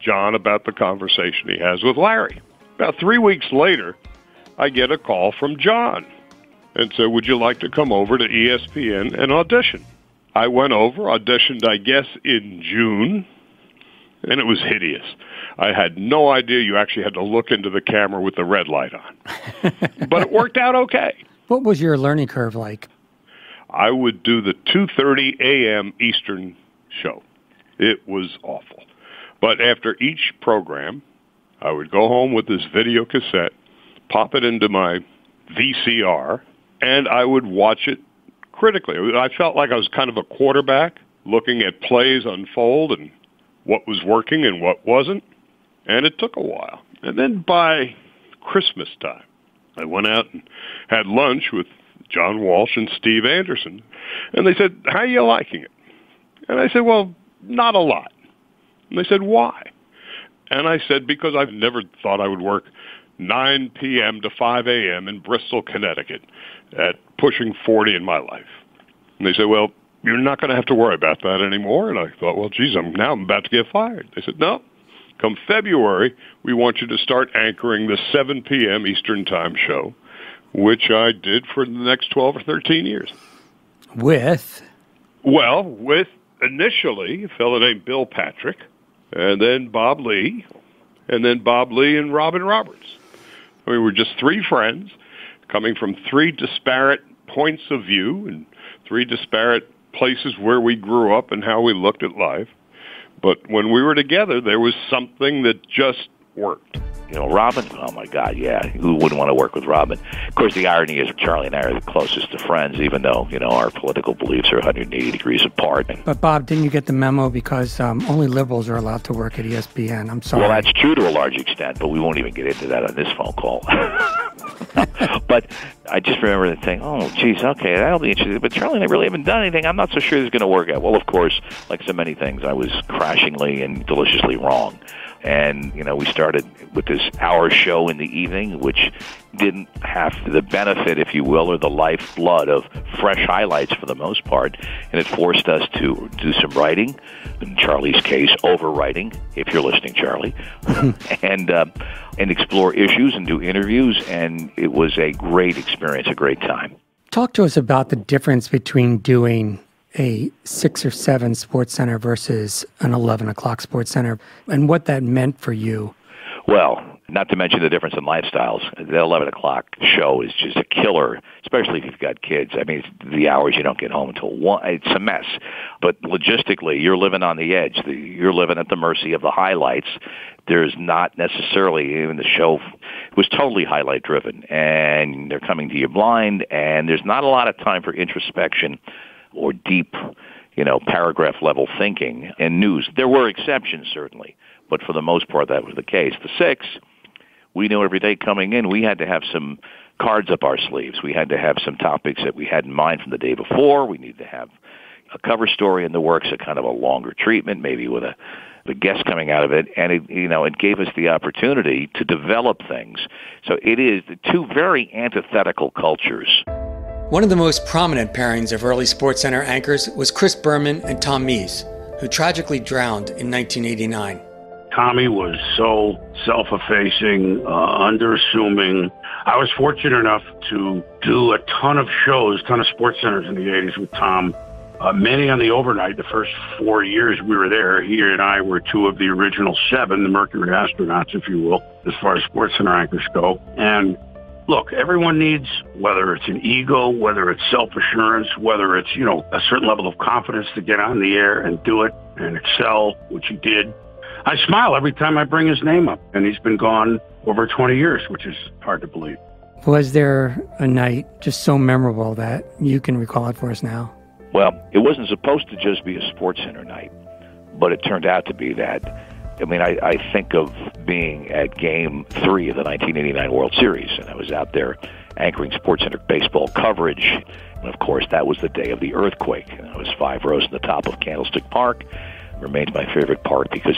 John about the conversation he has with Larry. About 3 weeks later, I get a call from John and said, would you like to come over to ESPN and audition? I went over, auditioned, I guess, in June, and it was hideous. I had no idea you actually had to look into the camera with the red light on. But it worked out okay. What was your learning curve like? I would do the 2:30 a.m. Eastern show. It was awful. But after each program, I would go home with this video cassette, pop it into my VCR, and I would watch it critically. I felt like I was kind of a quarterback looking at plays unfold and what was working and what wasn't. And it took a while. And then by Christmas time, I went out and had lunch with John Walsh and Steve Anderson. And they said, how are you liking it? And I said, well, not a lot. And they said, why? And I said, because I've never thought I would work 9 p.m. to 5 a.m. in Bristol, Connecticut at pushing 40 in my life. And they said, well, you're not going to have to worry about that anymore. And I thought, well, geez, I'm about to get fired. They said, no, come February, we want you to start anchoring the 7 p.m. Eastern Time show, which I did for the next 12 or 13 years. With initially a fellow named Bill Patrick, and then Bob Lee, and then Bob Lee and Robin Roberts. We were just three friends coming from three disparate points of view and three disparate places where we grew up and how we looked at life. But when we were together, there was something that just worked. Robin? Oh, my God, yeah. Who wouldn't want to work with Robin? Of course, the irony is Charlie and I are the closest to friends, even though, our political beliefs are 180 degrees apart. But, Bob, didn't you get the memo? Because only liberals are allowed to work at ESPN. I'm sorry. Well, that's true to a large extent, but we won't even get into that on this phone call. But I just remember saying, oh, geez, okay, that'll be interesting. But Charlie and I really haven't done anything. I'm not so sure this is going to work out. Well, of course, like so many things, I was crashingly and deliciously wrong. And, we started with this hour show in the evening, which didn't have the benefit, if you will, or the lifeblood of fresh highlights for the most part. And it forced us to do some writing, in Charlie's case, overwriting, if you're listening, Charlie, and explore issues and do interviews. And it was a great experience, a great time. Talk to us about the difference between doing a 6 or 7 SportsCenter versus an 11 o'clock SportsCenter, and what that meant for you. Well, not to mention the difference in lifestyles. The 11 o'clock show is just a killer, especially if you've got kids. I mean, it's the hours you don't get home until 1. It's a mess. But logistically, you're living on the edge. You're living at the mercy of the highlights. There's not necessarily, even the show was totally highlight driven, and they're coming to you blind, and there's not a lot of time for introspection or deep, paragraph level thinking and news. There were exceptions, certainly, but for the most part, that was the case. The 6, we knew every day coming in, we had to have some cards up our sleeves. We had to have some topics that we had in mind from the day before. We needed to have a cover story in the works, a kind of a longer treatment, maybe with the guest coming out of it, and it gave us the opportunity to develop things. So it is the two very antithetical cultures. One of the most prominent pairings of early SportsCenter anchors was Chris Berman and Tom Mees, who tragically drowned in 1989. Tommy was so self-effacing, underassuming. I was fortunate enough to do a ton of shows, ton of SportsCenters in the 80s with Tom. Many on the overnight, the first 4 years we were there. He and I were 2 of the original 7, the Mercury astronauts, if you will, as far as SportsCenter anchors go. And look, everyone needs, whether it's an ego, whether it's self-assurance, whether it's, a certain level of confidence to get on the air and do it and excel, which he did. I smile every time I bring his name up, and he's been gone over 20 years, which is hard to believe. Was there a night just so memorable that you can recall it for us now? Well, it wasn't supposed to just be a SportsCenter night, but it turned out to be that. I mean, I think of being at Game 3 of the 1989 World Series, and I was out there anchoring SportsCenter baseball coverage. And, of course, that was the day of the earthquake. And I was 5 rows in the top of Candlestick Park. It remains my favorite park because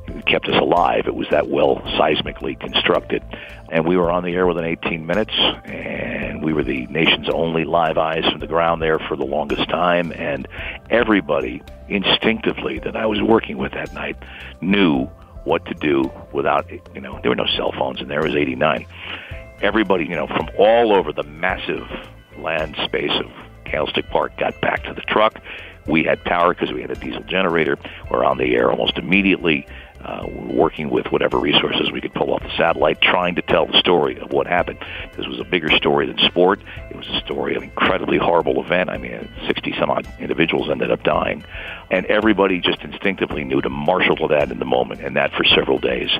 it kept us alive. It was that well seismically constructed. And we were on the air within 18 minutes, and we were the nation's only live eyes from the ground there for the longest time. And everybody instinctively that I was working with that night knew what to do without, there were no cell phones, and there was 89. Everybody, from all over the massive land space of Candlestick Park got back to the truck. We had power because we had a diesel generator. We're on the air almost immediately, working with whatever resources we could pull off the satellite, trying to tell the story of what happened. This was a bigger story than sport. It was a story of an incredibly horrible event. I mean, 60-some-odd individuals ended up dying. And everybody just instinctively knew to marshal to that in the moment, and that for several days.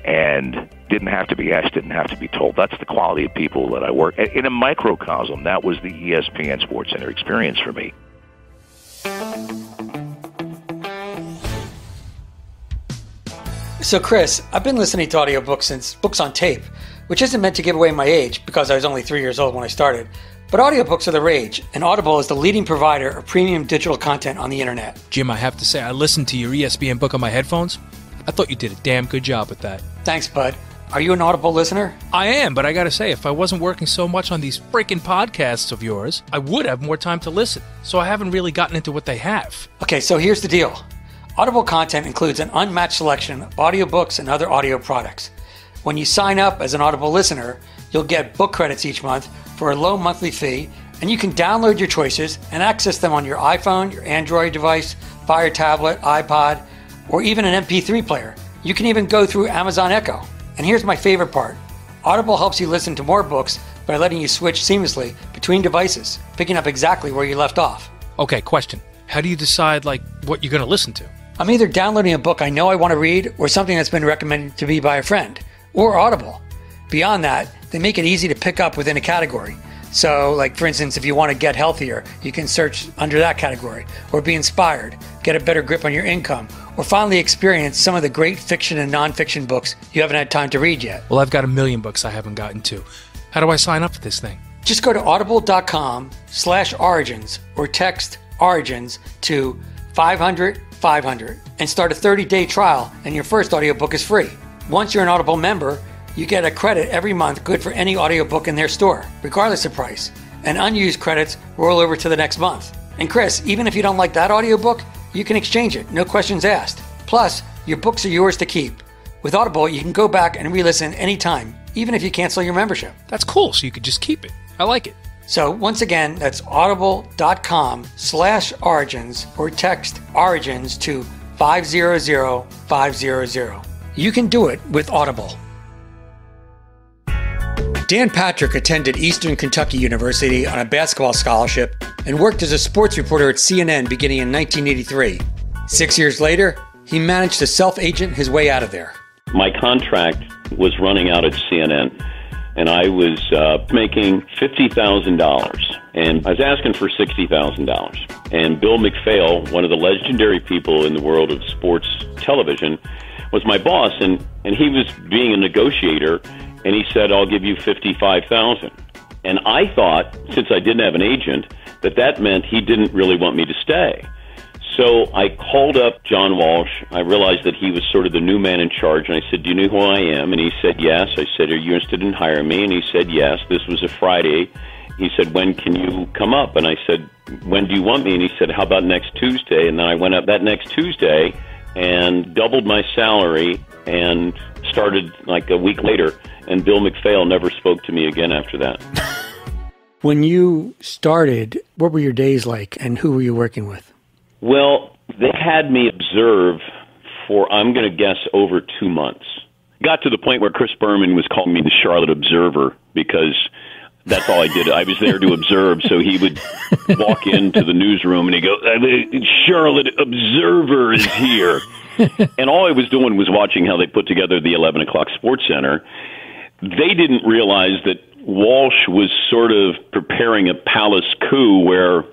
And didn't have to be asked, didn't have to be told. That's the quality of people that I work. In a microcosm, that was the ESPN SportsCenter experience for me. So, Chris, I've been listening to audiobooks since books on tape, which isn't meant to give away my age because I was only 3 years old when I started. But audiobooks are the rage, and Audible is the leading provider of premium digital content on the internet. Jim, I have to say, I listened to your ESPN book on my headphones. I thought you did a damn good job with that. Thanks, bud. Are you an Audible listener? I am, but I gotta say, if I wasn't working so much on these freaking podcasts of yours, I would have more time to listen. So I haven't really gotten into what they have. Okay, so here's the deal. Audible content includes an unmatched selection of audiobooks and other audio products. When you sign up as an Audible listener, you'll get book credits each month for a low monthly fee, and you can download your choices and access them on your iPhone, your Android device, Fire tablet, iPod, or even an MP3 player. You can even go through Amazon Echo. And here's my favorite part. Audible helps you listen to more books by letting you switch seamlessly between devices, picking up exactly where you left off. Okay, question. How do you decide, what you're going to listen to? I'm either downloading a book I know I want to read or something that's been recommended to me by a friend. or Audible. Beyond that, they make it easy to pick up within a category. So, like for instance, if you want to get healthier, you can search under that category, or be inspired, get a better grip on your income, or finally experience some of the great fiction and nonfiction books you haven't had time to read yet. Well, I've got a million books I haven't gotten to. How do I sign up for this thing? Just go to audible.com/origins or text origins to 500-500 and start a 30-day trial, and your first audiobook is free. Once you're an Audible member, you get a credit every month good for any audiobook in their store, regardless of price. And unused credits roll over to the next month. And Chris, even if you don't like that audiobook, you can exchange it, no questions asked. Plus, your books are yours to keep. With Audible, you can go back and re-listen anytime, even if you cancel your membership. That's cool, so you could just keep it. I like it. So once again, that's audible.com/origins or text origins to 500-500. You can do it with Audible. Dan Patrick attended Eastern Kentucky University on a basketball scholarship and worked as a sports reporter at CNN beginning in 1983. 6 years later, he managed to self-agent his way out of there. My contract was running out at CNN, and I was making $50,000, and I was asking for $60,000. And Bill McPhail, one of the legendary people in the world of sports television, was my boss, and he was being a negotiator. And he said, I'll give you $55,000. And I thought, since I didn't have an agent, that meant he didn't really want me to stay. So I called up John Walsh. I realized that he was sort of the new man in charge. And I said, do you know who I am? And he said, yes. I said, are you interested in hiring me? And he said, yes. This was a Friday. He said, when can you come up? And I said, when do you want me? And he said, how about next Tuesday? And then I went up that next Tuesday and doubled my salary and started like a week later. And Bill McPhail never spoke to me again after that. When you started, what were your days like, and who were you working with? Well, they had me observe for, I'm going to guess, over 2 months. Got to the point where Chris Berman was calling me the Charlotte Observer because that's all I did. I was there to observe, so he would walk into the newsroom and he'd go, Charlotte Observer is here. And all I was doing was watching how they put together the 11 o'clock SportsCenter. They didn't realize that Walsh was sort of preparing a palace coup where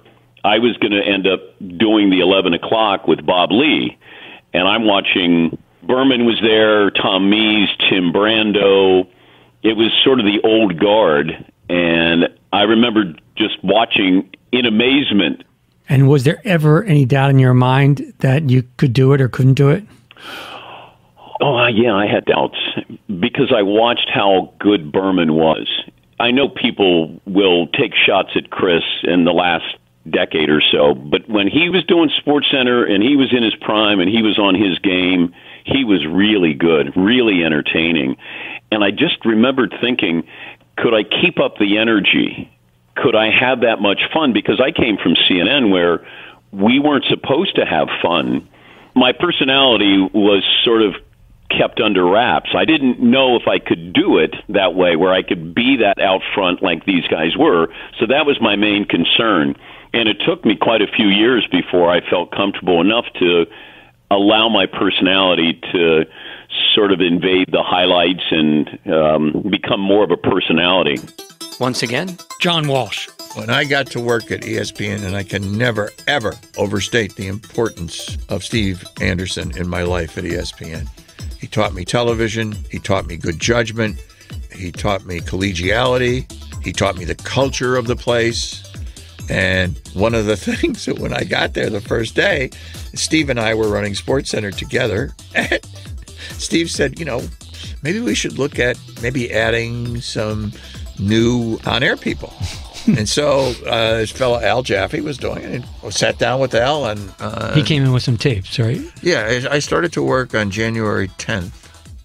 I was going to end up doing the 11 o'clock with Bob Lee. And I'm watching, Berman was there, Tom Mees, Tim Brando. It was sort of the old guard. And I remember just watching in amazement. And was there ever any doubt in your mind that you could do it or couldn't do it? Oh, yeah, I had doubts because I watched how good Berman was. I know people will take shots at Chris in the last decade or so, but when he was doing SportsCenter and he was in his prime and he was on his game, he was really good, really entertaining. And I just remembered thinking, could I keep up the energy? Could I have that much fun? Because I came from CNN where we weren't supposed to have fun. My personality was sort of kept under wraps. I didn't know if I could do it that way, where I could be that out front like these guys were. So that was my main concern. And it took me quite a few years before I felt comfortable enough to allow my personality to sort of invade the highlights and become more of a personality. Once again, John Walsh. When I got to work at ESPN, and I can never, ever overstate the importance of Steve Anderson in my life at ESPN. He taught me television. He taught me good judgment. He taught me collegiality. He taught me the culture of the place. And one of the things that when I got there the first day, Steve and I were running SportsCenter together. And Steve said, maybe we should look at maybe adding some new on-air people. And so this fellow Al Jaffe was doing it. I sat down with Al, and he came in with some tapes, right? Yeah, I started to work on January 10th,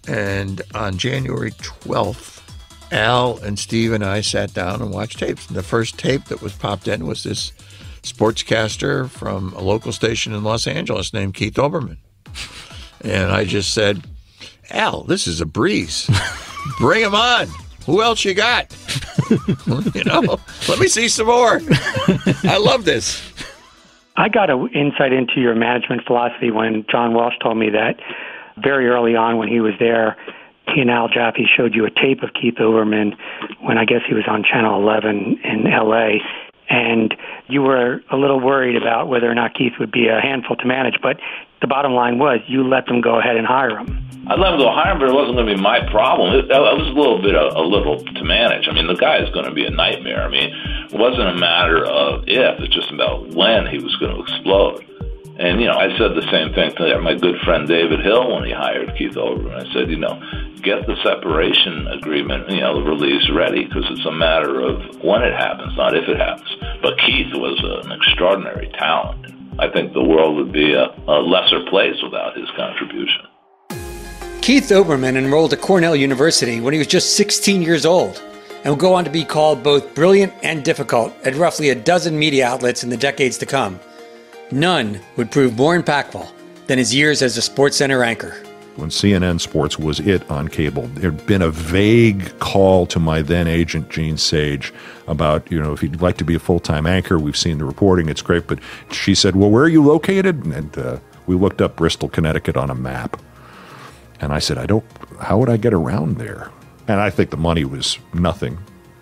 and on January 12th, Al and Steve and I sat down and watched tapes. And the first tape that was popped in was this sportscaster from a local station in Los Angeles named Keith Olbermann. And I just said, Al, this is a breeze. Bring him on. Who else you got? Let me see some more. I love this. I got an insight into your management philosophy when John Walsh told me that very early on when he was there. and Al Jaffe showed you a tape of Keith Olbermann when I guess he was on Channel 11 in L.A., and you were a little worried about whether or not Keith would be a handful to manage, but the bottom line was you let them go ahead and hire him. I'd let him go hire him, but it wasn't going to be my problem. It was a little to manage. I mean, the guy is going to be a nightmare. I mean, it wasn't a matter of if, it's just about when he was going to explode. And, I said the same thing to my good friend David Hill when he hired Keith Olbermann. I said, get the separation agreement, the release ready, because it's a matter of when it happens, not if it happens. But Keith was an extraordinary talent. I think the world would be a lesser place without his contribution. Keith Olbermann enrolled at Cornell University when he was just 16 years old and would go on to be called both brilliant and difficult at roughly a dozen media outlets in the decades to come. None would prove more impactful than his years as a SportsCenter anchor. When CNN Sports was it on cable, there had been a vague call to my then agent, Gene Sage, about, if you'd like to be a full-time anchor, we've seen the reporting, it's great. But she said, well, where are you located? And we looked up Bristol, Connecticut on a map. And I said, how would I get around there? And I think the money was nothing.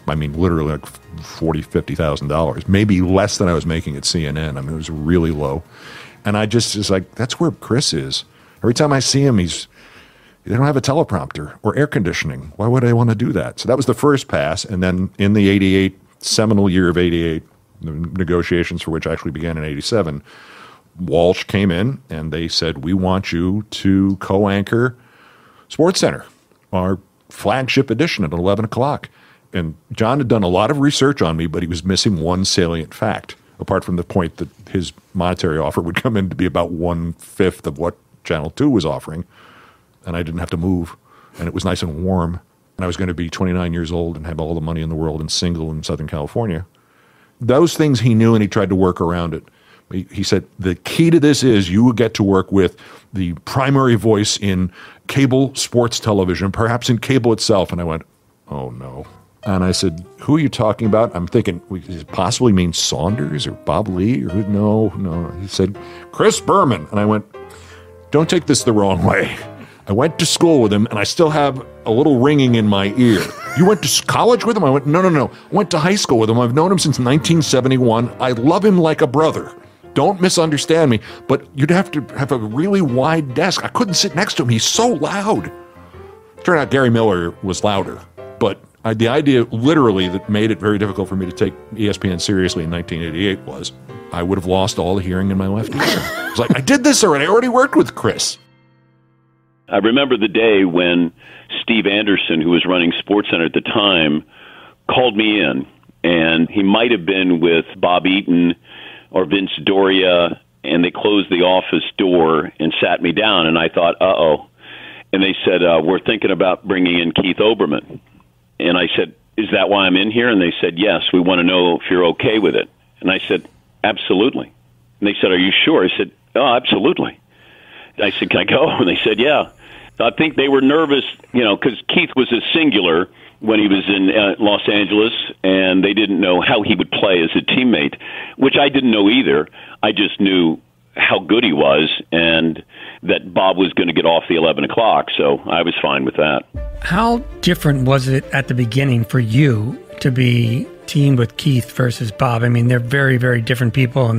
I mean, literally like $40,000, $50,000, maybe less than I was making at CNN. I mean, it was really low. And I just was like, that's where Chris is. Every time I see him, they don't have a teleprompter or air conditioning. Why would I want to do that? So that was the first pass. And then in the 88, seminal year of 88, the negotiations for which actually began in 87, Walsh came in and they said, we want you to co-anchor SportsCenter, our flagship edition at 11 o'clock. And John had done a lot of research on me, but he was missing one salient fact, apart from the point that his monetary offer would come in to be about 1/5 of what Channel 2 was offering. And I didn't have to move. And it was nice and warm. And I was going to be 29 years old and have all the money in the world and single in Southern California. Those things he knew, and he tried to work around it. He said, the key to this is you will get to work with the primary voice in cable sports television, perhaps in cable itself. And I went, oh, no. And I said, who are you talking about? I'm thinking, does it possibly mean Saunders or Bob Lee? Or no. He said, Chris Berman. And I went, don't take this the wrong way. I went to school with him, and I still have a little ringing in my ear. You went to college with him? I went, no. I went to high school with him. I've known him since 1971. I love him like a brother. Don't misunderstand me, but you'd have to have a really wide desk. I couldn't sit next to him. He's so loud. Turned out Gary Miller was louder, but the idea literally that made it very difficult for me to take ESPN seriously in 1988 was I would have lost all the hearing in my left ear. It's like, I did this already. I already worked with Chris. I remember the day when Steve Anderson, who was running SportsCenter at the time, called me in, and he might have been with Bob Eaton or Vince Doria, and they closed the office door and sat me down, and I thought, uh-oh. And they said, we're thinking about bringing in Keith Olbermann. And I said, is that why I'm in here? And they said, yes, we want to know if you're okay with it. And I said, absolutely. And they said, are you sure? I said, oh, absolutely. I said, can I go? And they said, yeah. I think they were nervous, because Keith was a singular when he was in Los Angeles, and they didn't know how he would play as a teammate, which I didn't know either. I just knew how good he was and that Bob was going to get off the 11 o'clock, so I was fine with that. How different was it at the beginning for you to be teamed with Keith versus Bob? I mean, they're very, very different people,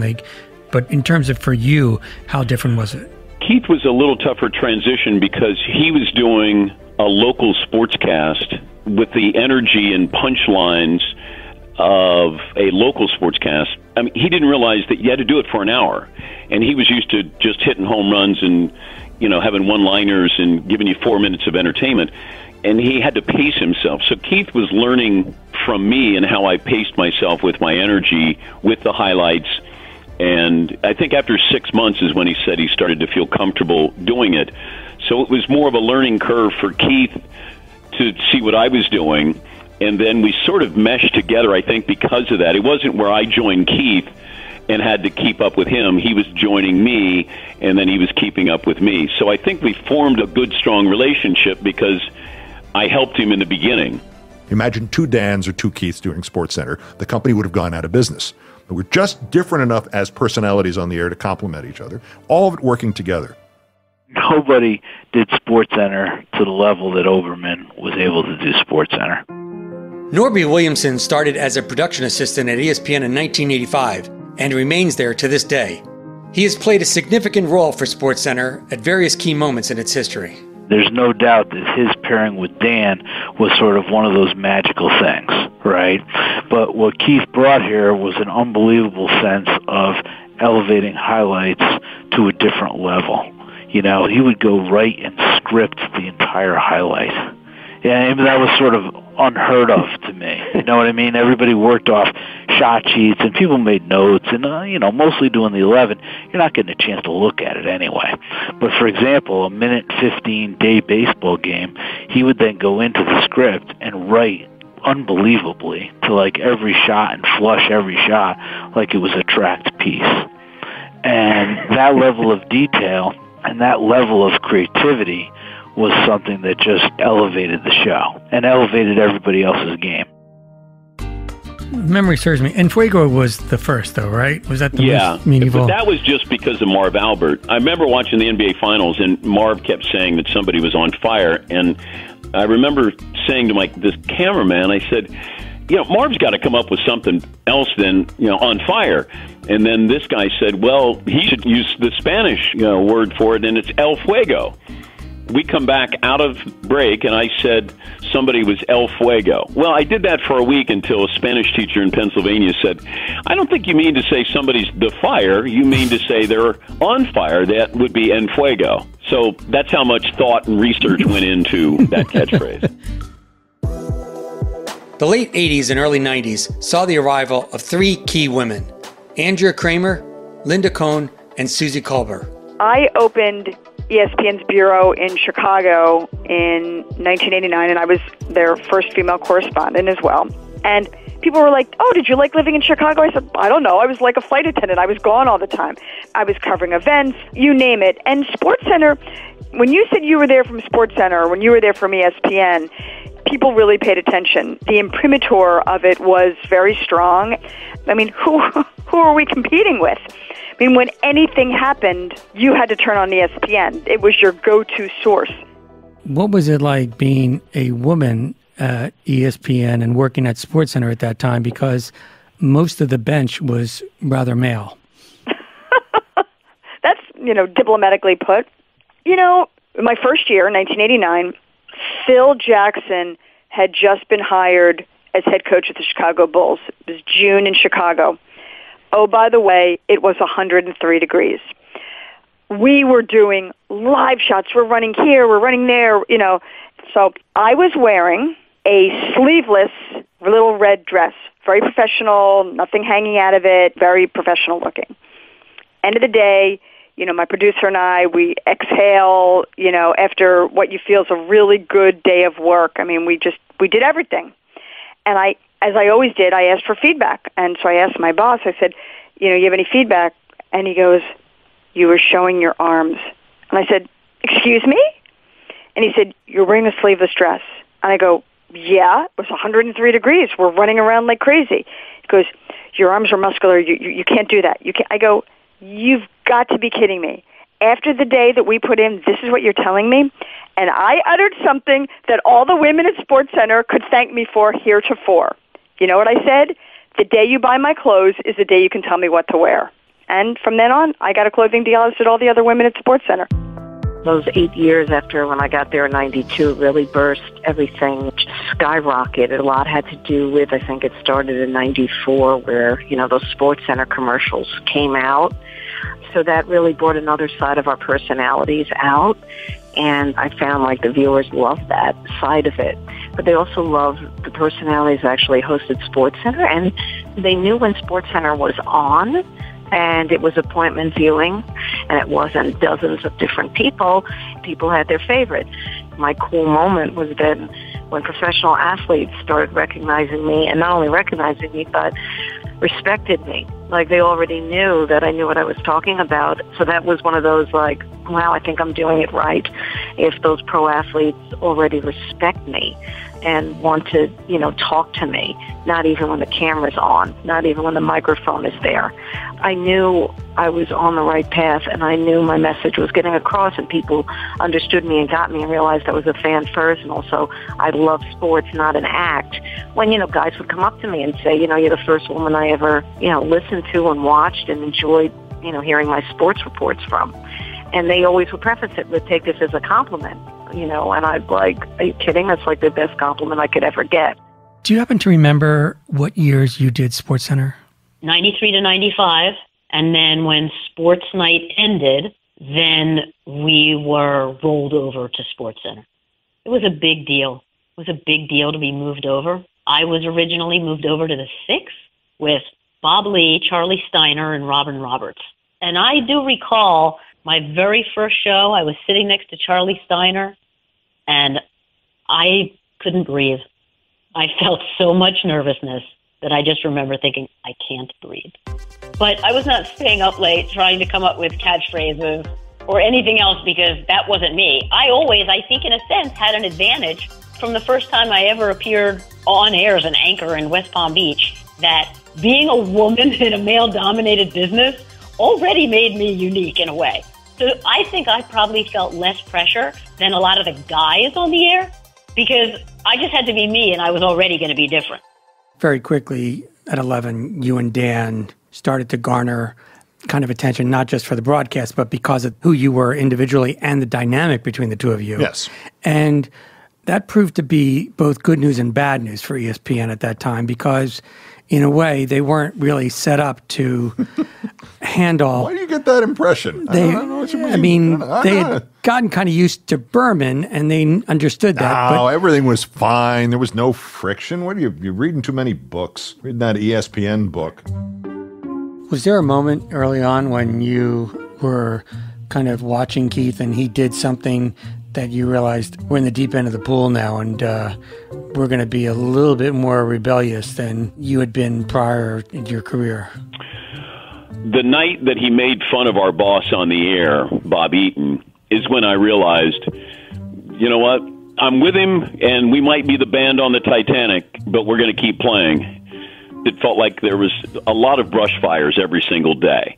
but in terms of for you, how different was it? Keith was a little tougher transition because he was doing a local sportscast with the energy and punchlines of a local sportscast. I mean, he didn't realize that you had to do it for an hour, and he was used to just hitting home runs and, having one-liners and giving you 4 minutes of entertainment, and he had to pace himself. So Keith was learning from me and how I paced myself with my energy, with the highlights, and I think after 6 months is when he said he started to feel comfortable doing it. So it was more of a learning curve for Keith to see what I was doing, and then we sort of meshed together, I think, because of that. It wasn't where I joined Keith and had to keep up with him. He was joining me, and then he was keeping up with me. So I think we formed a good, strong relationship because I helped him in the beginning. Imagine two Dans or two Keiths doing SportsCenter. The company would have gone out of business. But we're just different enough as personalities on the air to complement each other, all of it working together. nobody did SportsCenter to the level that Oberman was able to do SportsCenter. Norby Williamson started as a production assistant at ESPN in 1985 and remains there to this day. He has played a significant role for SportsCenter at various key moments in its history. There's no doubt that his pairing with Dan was sort of one of those magical things, right? But what Keith brought here was an unbelievable sense of elevating highlights to a different level. You know, he would go right and script the entire highlight. Yeah, that was sort of unheard of to me. You know what I mean? Everybody worked off shot sheets, and people made notes, and, mostly doing the 11, you're not getting a chance to look at it anyway. But, for example, a minute 15-day baseball game, he would then go into the script and write unbelievably to, like, every shot and flush every shot like it was a tracked piece. And that level of detail and that level of creativity was something that just elevated the show and elevated everybody else's game. Memory serves me. Enfuego was the first, though, right? Was that the most But meaningful? that was just because of Marv Albert. I remember watching the NBA Finals, and Marv kept saying that somebody was on fire. And I remember saying to this cameraman, I said, Marv's got to come up with something else than, on fire. And then this guy said, well, he should use the Spanish word for it, and it's El Fuego. We come back out of break, and I said somebody was El Fuego. Well, I did that for a week until a Spanish teacher in Pennsylvania said, I don't think you mean to say somebody's the fire. You mean to say they're on fire. That would be En Fuego. So that's how much thought and research went into that catchphrase. The late 80s and early 90s saw the arrival of three key women, Andrea Kramer, Linda Cohn, and Susie Kolber. I opened ESPN's bureau in Chicago in 1989, and I was their first female correspondent as well. And people were like, oh, did you like living in Chicago? I said, I don't know. I was like a flight attendant. I was gone all the time. I was covering events, you name it. And SportsCenter, when you said you were there from SportsCenter, when you were there from ESPN, people really paid attention. The imprimatur of it was very strong. I mean, who are we competing with? I mean, when anything happened, you had to turn on ESPN. It was your go-to source. What was it like being a woman at ESPN and working at SportsCenter at that time? Because most of the bench was rather male. That's, diplomatically put. My first year, 1989, Phil Jackson had just been hired as head coach of the Chicago Bulls. It was June in Chicago. Oh, by the way, it was 103 degrees. We were doing live shots. We're running here, we're running there, So I was wearing a sleeveless little red dress, very professional, nothing hanging out of it, very professional looking. End of the day, my producer and I, we exhale, after what you feel is a really good day of work. I mean, we did everything. And as I always did, I asked for feedback. And so I asked my boss, I said, you have any feedback? And he goes, you were showing your arms. And I said, excuse me? And he said, you're wearing a sleeveless dress. And I go, yeah, it was 103 degrees. We're running around like crazy. He goes, your arms are muscular. You can't do that. You can't. I go, you've got to be kidding me. After the day that we put in, this is what you're telling me? And I uttered something that all the women at SportsCenter could thank me for heretofore. You know what I said? The day you buy my clothes is the day you can tell me what to wear. And from then on, I got a clothing deal as did all the other women at SportsCenter. Those 8 years after when I got there in 92 really burst. Everything just skyrocketed. A lot had to do with, I think it started in 94 where, those SportsCenter commercials came out. So that really brought another side of our personalities out. And I found like the viewers loved that side of it. But they also loved the personalities that actually hosted SportsCenter. And they knew when SportsCenter was on and it was appointment viewing and it wasn't dozens of different people, people had their favorite. My cool moment was then when professional athletes started recognizing me, and not only recognizing me, but respected me. Like they already knew that I knew what I was talking about. So that was one of those like, wow, I think I'm doing it right. If those pro athletes already respect me, and want to, talk to me, not even when the camera's on, not even when the microphone is there. I knew I was on the right path, and I knew my message was getting across, and people understood me and got me and realized I was a fan first, and also I love sports, not an act. When, guys would come up to me and say, you're the first woman I ever, listened to and watched and enjoyed, hearing my sports reports from. And they always would preface it with, take this as a compliment, and I'd like, are you kidding? That's like the best compliment I could ever get. Do you happen to remember what years you did SportsCenter? 93 to 95. And then when Sports Night ended, then we were rolled over to SportsCenter. It was a big deal. It was a big deal to be moved over. I was originally moved over to the 6 with Bob Lee, Charlie Steiner, and Robin Roberts. And I do recall my very first show, I was sitting next to Charlie Steiner, and I couldn't breathe. I felt so much nervousness that I just remember thinking, I can't breathe. But I was not staying up late trying to come up with catchphrases or anything else because that wasn't me. I always, I think in a sense, had an advantage from the first time I ever appeared on air as an anchor in West Palm Beach, that being a woman in a male-dominated business already made me unique in a way. So I think I probably felt less pressure than a lot of the guys on the air because I just had to be me and I was already going to be different. Very quickly, at 11, you and Dan started to garner kind of attention, not just for the broadcast, but because of who you were individually and the dynamic between the two of you. Yes. And that proved to be both good news and bad news for ESPN at that time because, in a way, they weren't really set up to handle. Why do you get that impression? I don't know what you mean. They had gotten kind of used to Berman, and they understood that. No, everything was fine. There was no friction. What are you're reading too many books. Reading that ESPN book. Was there a moment early on when you were kind of watching Keith and he did something that you realized we're in the deep end of the pool now and we're going to be a little bit more rebellious than you had been prior in your career? The night that he made fun of our boss on the air, Bob Eaton, is when I realized, you know what, I'm with him and we might be the band on the Titanic, but we're going to keep playing. It felt like there was a lot of brush fires every single day.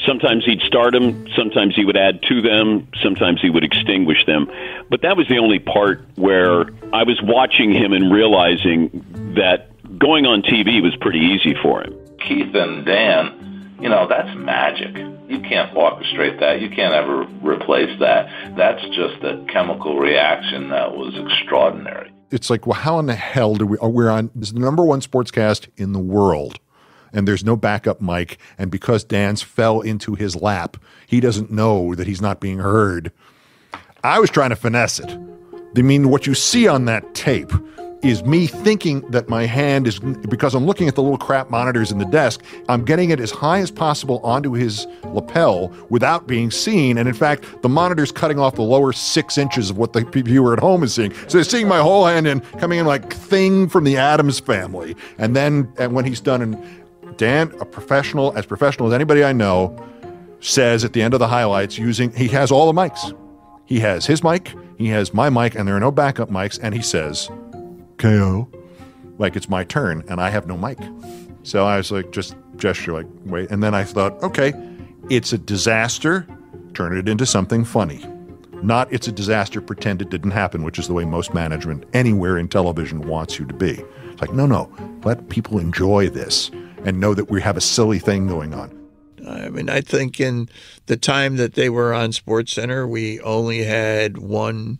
Sometimes he'd start them, sometimes he would add to them, sometimes he would extinguish them. But that was the only part where I was watching him and realizing that going on TV was pretty easy for him. Keith and Dan, that's magic. You can't orchestrate that. You can't ever replace that. That's just a chemical reaction that was extraordinary. It's like, well, how in the hell we're on, this is the number one sportscast in the world, and there's no backup mic, and because Dan's fell into his lap, he doesn't know that he's not being heard. I was trying to finesse it. I mean, what you see on that tape is me thinking that my hand is, because I'm looking at the little crap monitors in the desk, I'm getting it as high as possible onto his lapel without being seen. And in fact, the monitor's cutting off the lower 6 inches of what the viewer at home is seeing. So they're seeing my whole hand and coming in like Thing from the Addams Family. And then when he's done, and Dan, as professional as anybody I know, says at the end of the highlights, he has all the mics. He has his mic, he has my mic, and there are no backup mics, and he says, KO, like it's my turn, and I have no mic. So I was like, just gesture, like, wait. And then I thought, okay, it's a disaster, turn it into something funny. Not it's a disaster, pretend it didn't happen, which is the way most management anywhere in television wants you to be. It's like, no, let people enjoy this and know that we have a silly thing going on. I mean, I think in the time that they were on SportsCenter, we only had one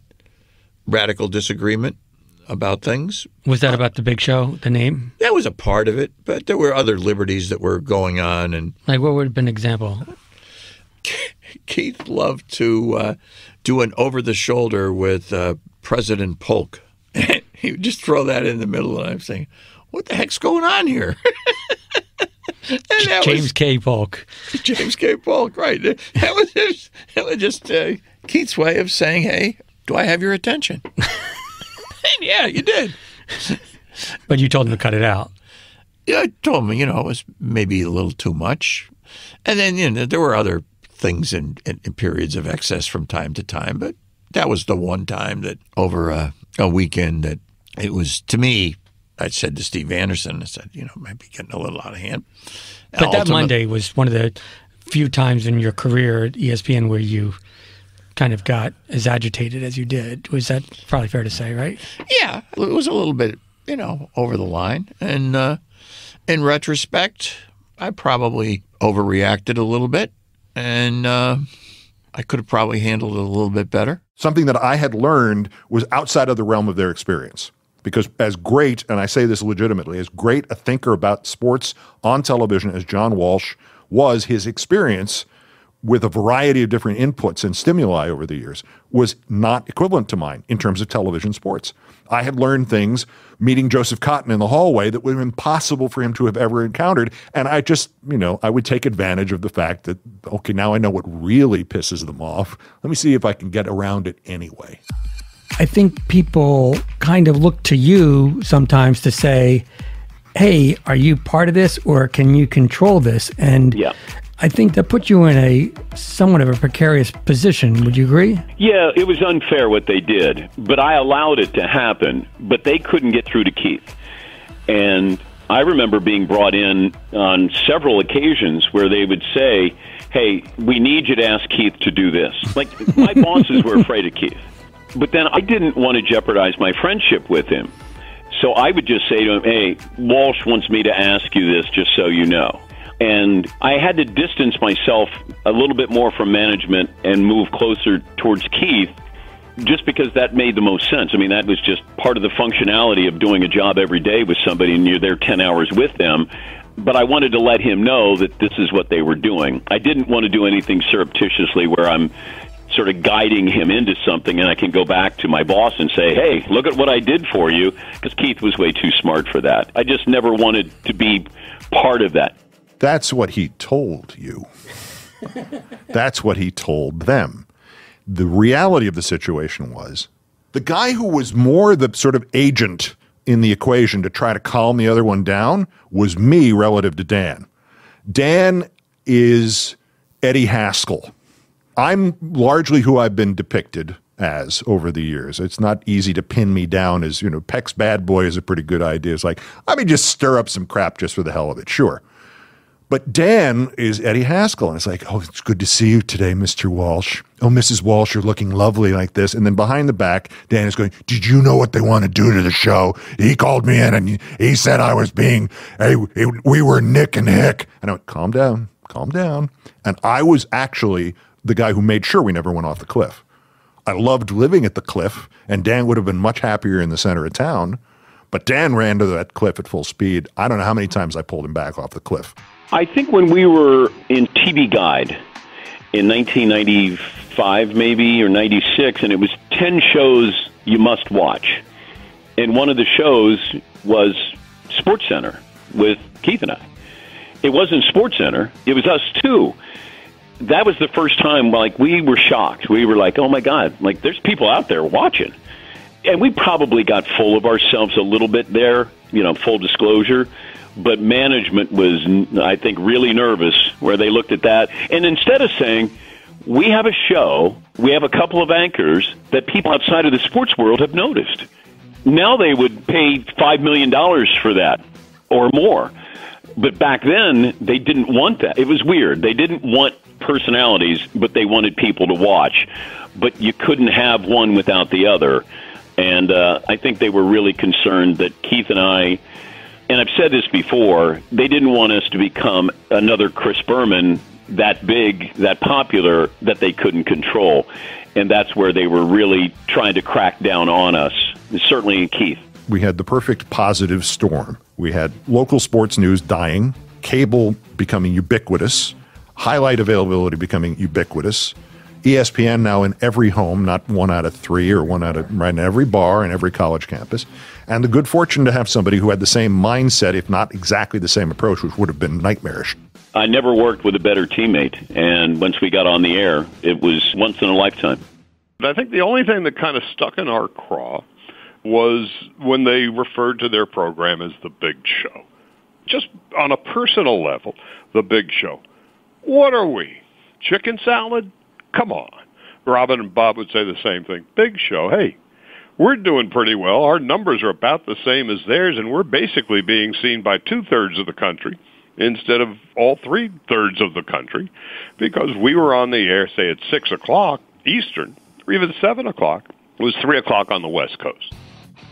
radical disagreement about things. Was that about the big show, the name? That was a part of it, but there were other liberties that were going on. And like, what would have been an example? Keith loved to do an over-the-shoulder with President Polk. He would just throw that in the middle, and I'm saying, what the heck's going on here? James K. Polk. James K. Polk, right. That was just Keith's way of saying, hey, do I have your attention? And yeah, you did. But you told him to cut it out. Yeah, I told him, it was maybe a little too much. And then, there were other things in periods of excess from time to time. But that was the one time that over a weekend that it was, to me, I said to Steve Anderson, I said, maybe getting a little out of hand. But that Monday was one of the few times in your career at ESPN where you kind of got as agitated as you did. Was that probably fair to say, right? Yeah, it was a little bit, over the line. And in retrospect, I probably overreacted a little bit, and I could have probably handled it a little bit better. Something that I had learned was outside of the realm of their experience. Because as great, and I say this legitimately, as great a thinker about sports on television as John Walsh was, his experience with a variety of different inputs and stimuli over the years was not equivalent to mine in terms of television sports. I had learned things meeting Joseph Cotton in the hallway that would have been impossible for him to have ever encountered. And I just, I would take advantage of the fact that, okay, now I know what really pisses them off. Let me see if I can get around it anyway. I think people kind of look to you sometimes to say, hey, are you part of this or can you control this? And yeah. I think that puts you in a somewhat of a precarious position. Would you agree? Yeah, it was unfair what they did, but I allowed it to happen, but they couldn't get through to Keith. And I remember being brought in on several occasions where they would say, hey, we need you to ask Keith to do this. Like, my bosses were afraid of Keith. But then I didn't want to jeopardize my friendship with him. So I would just say to him, hey, Walsh wants me to ask you this just so you know. And I had to distance myself a little bit more from management and move closer towards Keith just because that made the most sense. I mean, that was just part of the functionality of doing a job every day with somebody and you're there 10 hours with them. But I wanted to let him know that this is what they were doing. I didn't want to do anything surreptitiously where I'm sort of guiding him into something and I can go back to my boss and say, hey, look at what I did for you, because Keith was way too smart for that. I just never wanted to be part of that. That's what he told you. That's what he told them. The reality of the situation was the guy who was more the sort of agent in the equation to try to calm the other one down was me relative to Dan. Dan is Eddie Haskell. I'm largely who I've been depicted as over the years. It's not easy to pin me down as, Peck's bad boy is a pretty good idea. It's like, let me just stir up some crap just for the hell of it. Sure. But Dan is Eddie Haskell. And it's like, oh, it's good to see you today, Mr. Walsh. Oh, Mrs. Walsh, you're looking lovely like this. And then behind the back, Dan is going, did you know what they want to do to the show? He called me in and he said I was we were Nick and Hick. And I went, calm down. And I was actually the guy who made sure we never went off the cliff. I loved living at the cliff, and Dan would have been much happier in the center of town, but Dan ran to that cliff at full speed. I don't know how many times I pulled him back off the cliff. I think when we were in TV Guide in 1995 maybe, or 96, and it was 10 shows you must watch, and one of the shows was SportsCenter with Keith and I. It wasn't SportsCenter, it was us too. That was the first time, we were shocked. We were like, oh, my God, there's people out there watching. And we probably got full of ourselves a little bit there, full disclosure. But management was, I think, really nervous where they looked at that. And instead of saying, we have a show, we have a couple of anchors that people outside of the sports world have noticed. Now they would pay $5 million for that or more. But back then, they didn't want that. It was weird. They didn't want personalities, but they wanted people to watch. But you couldn't have one without the other. And I think they were really concerned that Keith and I, and I've said this before, they didn't want us to become another Chris Berman, that big, that popular, that they couldn't control. And that's where they were really trying to crack down on us, certainly in Keith. We had the perfect positive storm. We had local sports news dying, cable becoming ubiquitous, highlight availability becoming ubiquitous, ESPN now in every home, not 1 out of 3 or 1 out of, right in every bar and every college campus, and the good fortune to have somebody who had the same mindset, if not exactly the same approach, which would have been nightmarish. I never worked with a better teammate, and once we got on the air, it was once in a lifetime. I think the only thing that kind of stuck in our craw was when they referred to their program as the Big Show. Just on a personal level, the Big Show. What are we? Chicken salad? Come on. Robin and Bob would say the same thing. Big Show. Hey, we're doing pretty well. Our numbers are about the same as theirs, and we're basically being seen by 2/3 of the country instead of all 3/3 of the country, because we were on the air, say, at 6 o'clock Eastern, or even 7 o'clock. It was 3 o'clock on the West Coast.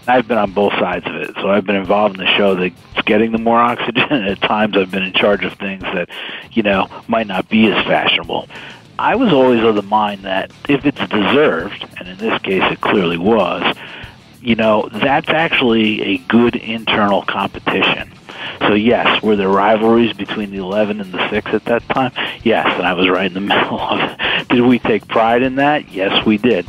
I've been on both sides of it, so I've been involved in the show that's getting the more oxygen, and at times I've been in charge of things that, might not be as fashionable. I was always of the mind that if it's deserved, and in this case it clearly was, that's actually a good internal competition. So yes, were there rivalries between the 11 and the 6 at that time? Yes, and I was right in the middle of it. Did we take pride in that? Yes, we did.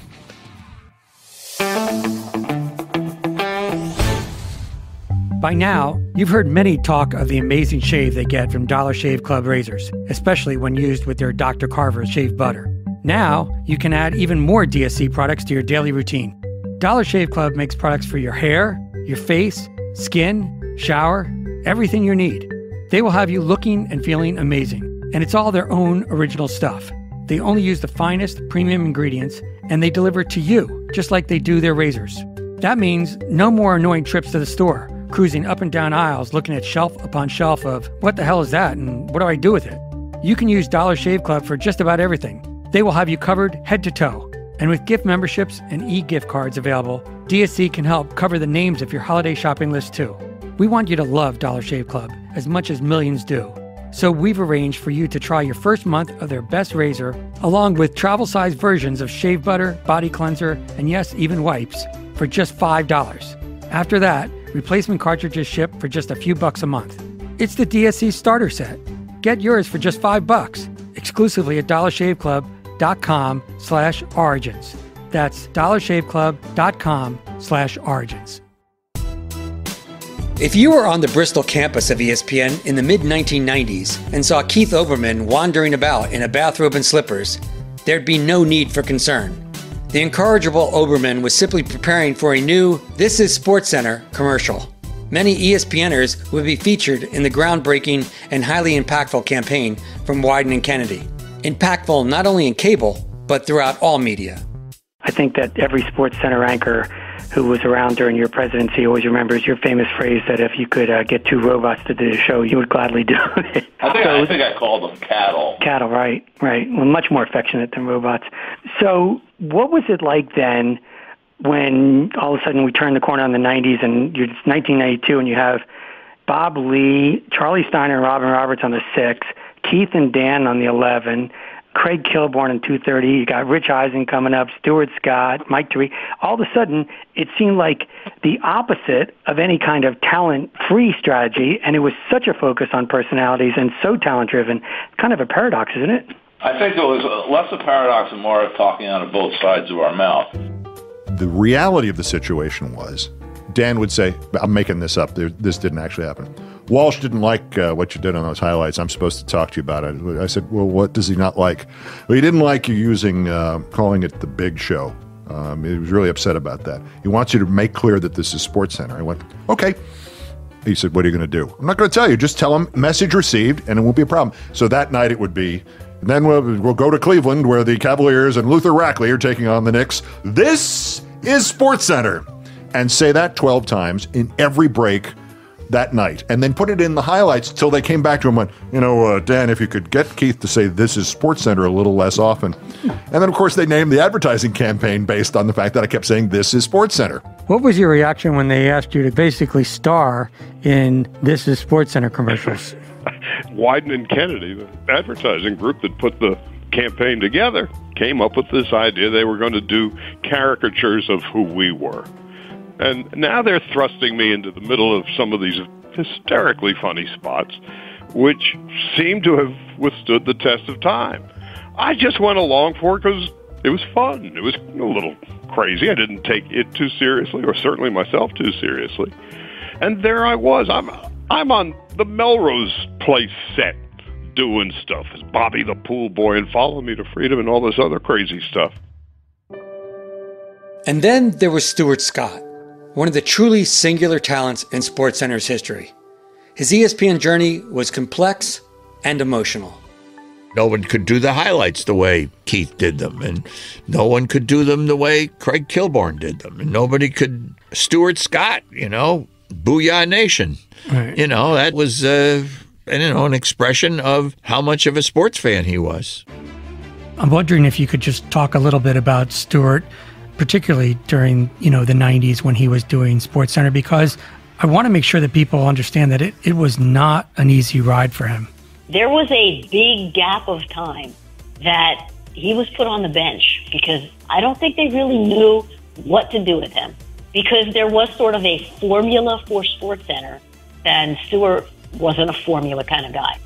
By now, you've heard many talk of the amazing shave they get from Dollar Shave Club razors, especially when used with their Dr. Carver shave butter. Now, you can add even more DSC products to your daily routine. Dollar Shave Club makes products for your hair, your face, skin, shower, everything you need. They will have you looking and feeling amazing, and it's all their own original stuff. They only use the finest premium ingredients, and they deliver to you, just like they do their razors. That means no more annoying trips to the store, cruising up and down aisles looking at shelf upon shelf of, what the hell is that and what do I do with it? You can use Dollar Shave Club for just about everything. They will have you covered head to toe. And with gift memberships and e-gift cards available, DSC can help cover the names of your holiday shopping list too. We want you to love Dollar Shave Club as much as millions do. So we've arranged for you to try your first month of their best razor, along with travel-sized versions of shave butter, body cleanser, and yes, even wipes, for just $5. After that, replacement cartridges ship for just a few bucks a month. It's the DSC starter set. Get yours for just $5, exclusively at dollarshaveclub.com/origins. That's dollarshaveclub.com/origins. If you were on the Bristol campus of ESPN in the mid-1990s and saw Keith Olbermann wandering about in a bathrobe and slippers, there'd be no need for concern. The incorrigible Olbermann was simply preparing for a new This Is SportsCenter commercial. Many ESPNers would be featured in the groundbreaking and highly impactful campaign from Wyden and Kennedy. Impactful not only in cable, but throughout all media. I think that every SportsCenter anchor who was around during your presidency always remembers your famous phrase that if you could get two robots to do the show, you would gladly do it. I think I called them cattle. Cattle, right. Well, much more affectionate than robots. So what was it like then when all of a sudden we turned the corner on the 90s and it's 1992 and you have Bob Lee, Charlie Steiner and Robin Roberts on the 6, Keith and Dan on the 11, Craig Kilborn in 2:30, you got Rich Eisen coming up, Stuart Scott, Mike Tariq. All of a sudden, it seemed like the opposite of any kind of talent-free strategy, and it was such a focus on personalities and so talent-driven. Kind of a paradox, isn't it? I think it was less a paradox and more of talking out of both sides of our mouth. The reality of the situation was, Dan would say, I'm making this up, this didn't actually happen. Walsh didn't like what you did on those highlights. I'm supposed to talk to you about it. I said, well, what does he not like? Well, he didn't like you using, calling it the Big Show. He was really upset about that. He wants you to make clear that this is SportsCenter. I went, okay. He said, what are you going to do? I'm not going to tell you. Just tell him, message received, and it won't be a problem. So that night it would be, and then we'll go to Cleveland where the Cavaliers and Luther Rackley are taking on the Knicks. This is SportsCenter. And say that 12 times in every break that night, and then put it in the highlights until they came back to him and went, Dan, if you could get Keith to say this is SportsCenter a little less often. And then, of course, they named the advertising campaign based on the fact that I kept saying this is SportsCenter. What was your reaction when they asked you to basically star in This is SportsCenter commercials? Wyden and Kennedy, the advertising group that put the campaign together, came up with this idea they were going to do caricatures of who we were. And now they're thrusting me into the middle of some of these hysterically funny spots, which seem to have withstood the test of time. I just went along for it because it was fun. It was a little crazy. I didn't take it too seriously, or certainly myself too seriously. And there I was. I'm on the Melrose Place set doing stuff as Bobby the Pool Boy and Follow Me to Freedom and all this other crazy stuff. And then there was Stuart Scott, one of the truly singular talents in SportsCenter's history. His ESPN journey was complex and emotional. No one could do the highlights the way Keith did them, and no one could do them the way Craig Kilborn did them, and nobody could. Stuart Scott, Booyah Nation. Right. That was an expression of how much of a sports fan he was. I'm wondering if you could just talk a little bit about Stuart, particularly during, the 90s when he was doing SportsCenter, because I want to make sure that people understand that it was not an easy ride for him. There was a big gap of time that he was put on the bench because I don't think they really knew what to do with him, because there was sort of a formula for SportsCenter, and Stuart wasn't a formula kind of guy.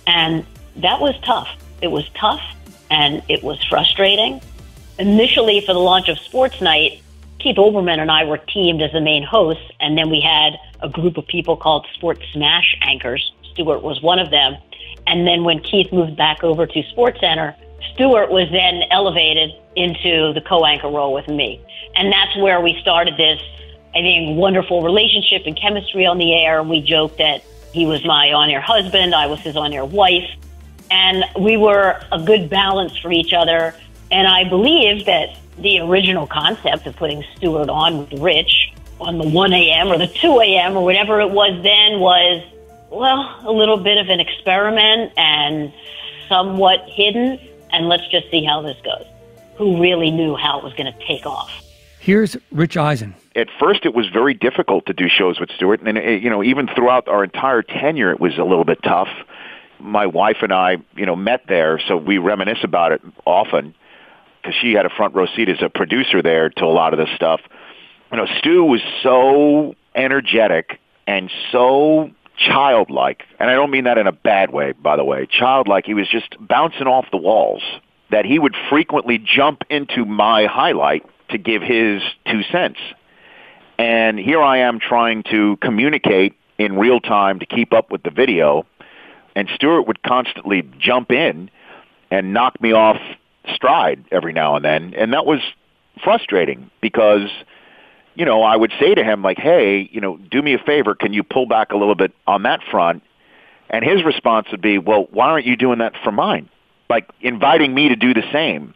And that was tough. It was tough, and it was frustrating. Initially, for the launch of Sports Night, Keith Olbermann and I were teamed as the main hosts, and then we had a group of people called Sports Smash anchors. Stuart was one of them. And then when Keith moved back over to SportsCenter, Stuart was then elevated into the co-anchor role with me. And that's where we started this, I think, wonderful relationship and chemistry on the air. We joked that he was my on-air husband, I was his on-air wife, and we were a good balance for each other. And I believe that the original concept of putting Stuart on with Rich on the 1 a.m. or the 2 a.m. or whatever it was then was, well, a little bit of an experiment and somewhat hidden, and let's just see how this goes. Who really knew how it was going to take off? Here's Rich Eisen. At first, it was very difficult to do shows with Stuart, and even throughout our entire tenure, it was a little bit tough. My wife and I, met there, so we reminisce about it often, because she had a front row seat as a producer there to a lot of this stuff. Stu was so energetic and so childlike, and I don't mean that in a bad way, by the way, childlike. He was just bouncing off the walls, that he would frequently jump into my highlight to give his 2 cents. And here I am trying to communicate in real time to keep up with the video, and Stuart would constantly jump in and knock me off stride every now and then, and that was frustrating because, I would say to him, like, hey, do me a favor, can you pull back a little bit on that front? And his response would be, well, why aren't you doing that for mine? Like, inviting me to do the same.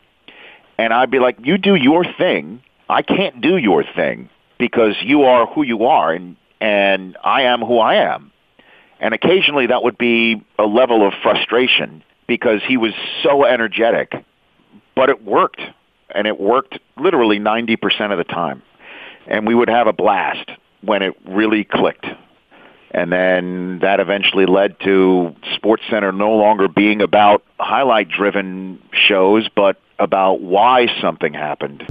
And I'd be like, you do your thing. I can't do your thing because you are who you are, and I am who I am. And occasionally that would be a level of frustration because he was so energetic. But it worked, and it worked literally 90% of the time. And we would have a blast when it really clicked. And then that eventually led to SportsCenter no longer being about highlight-driven shows, but about why something happened.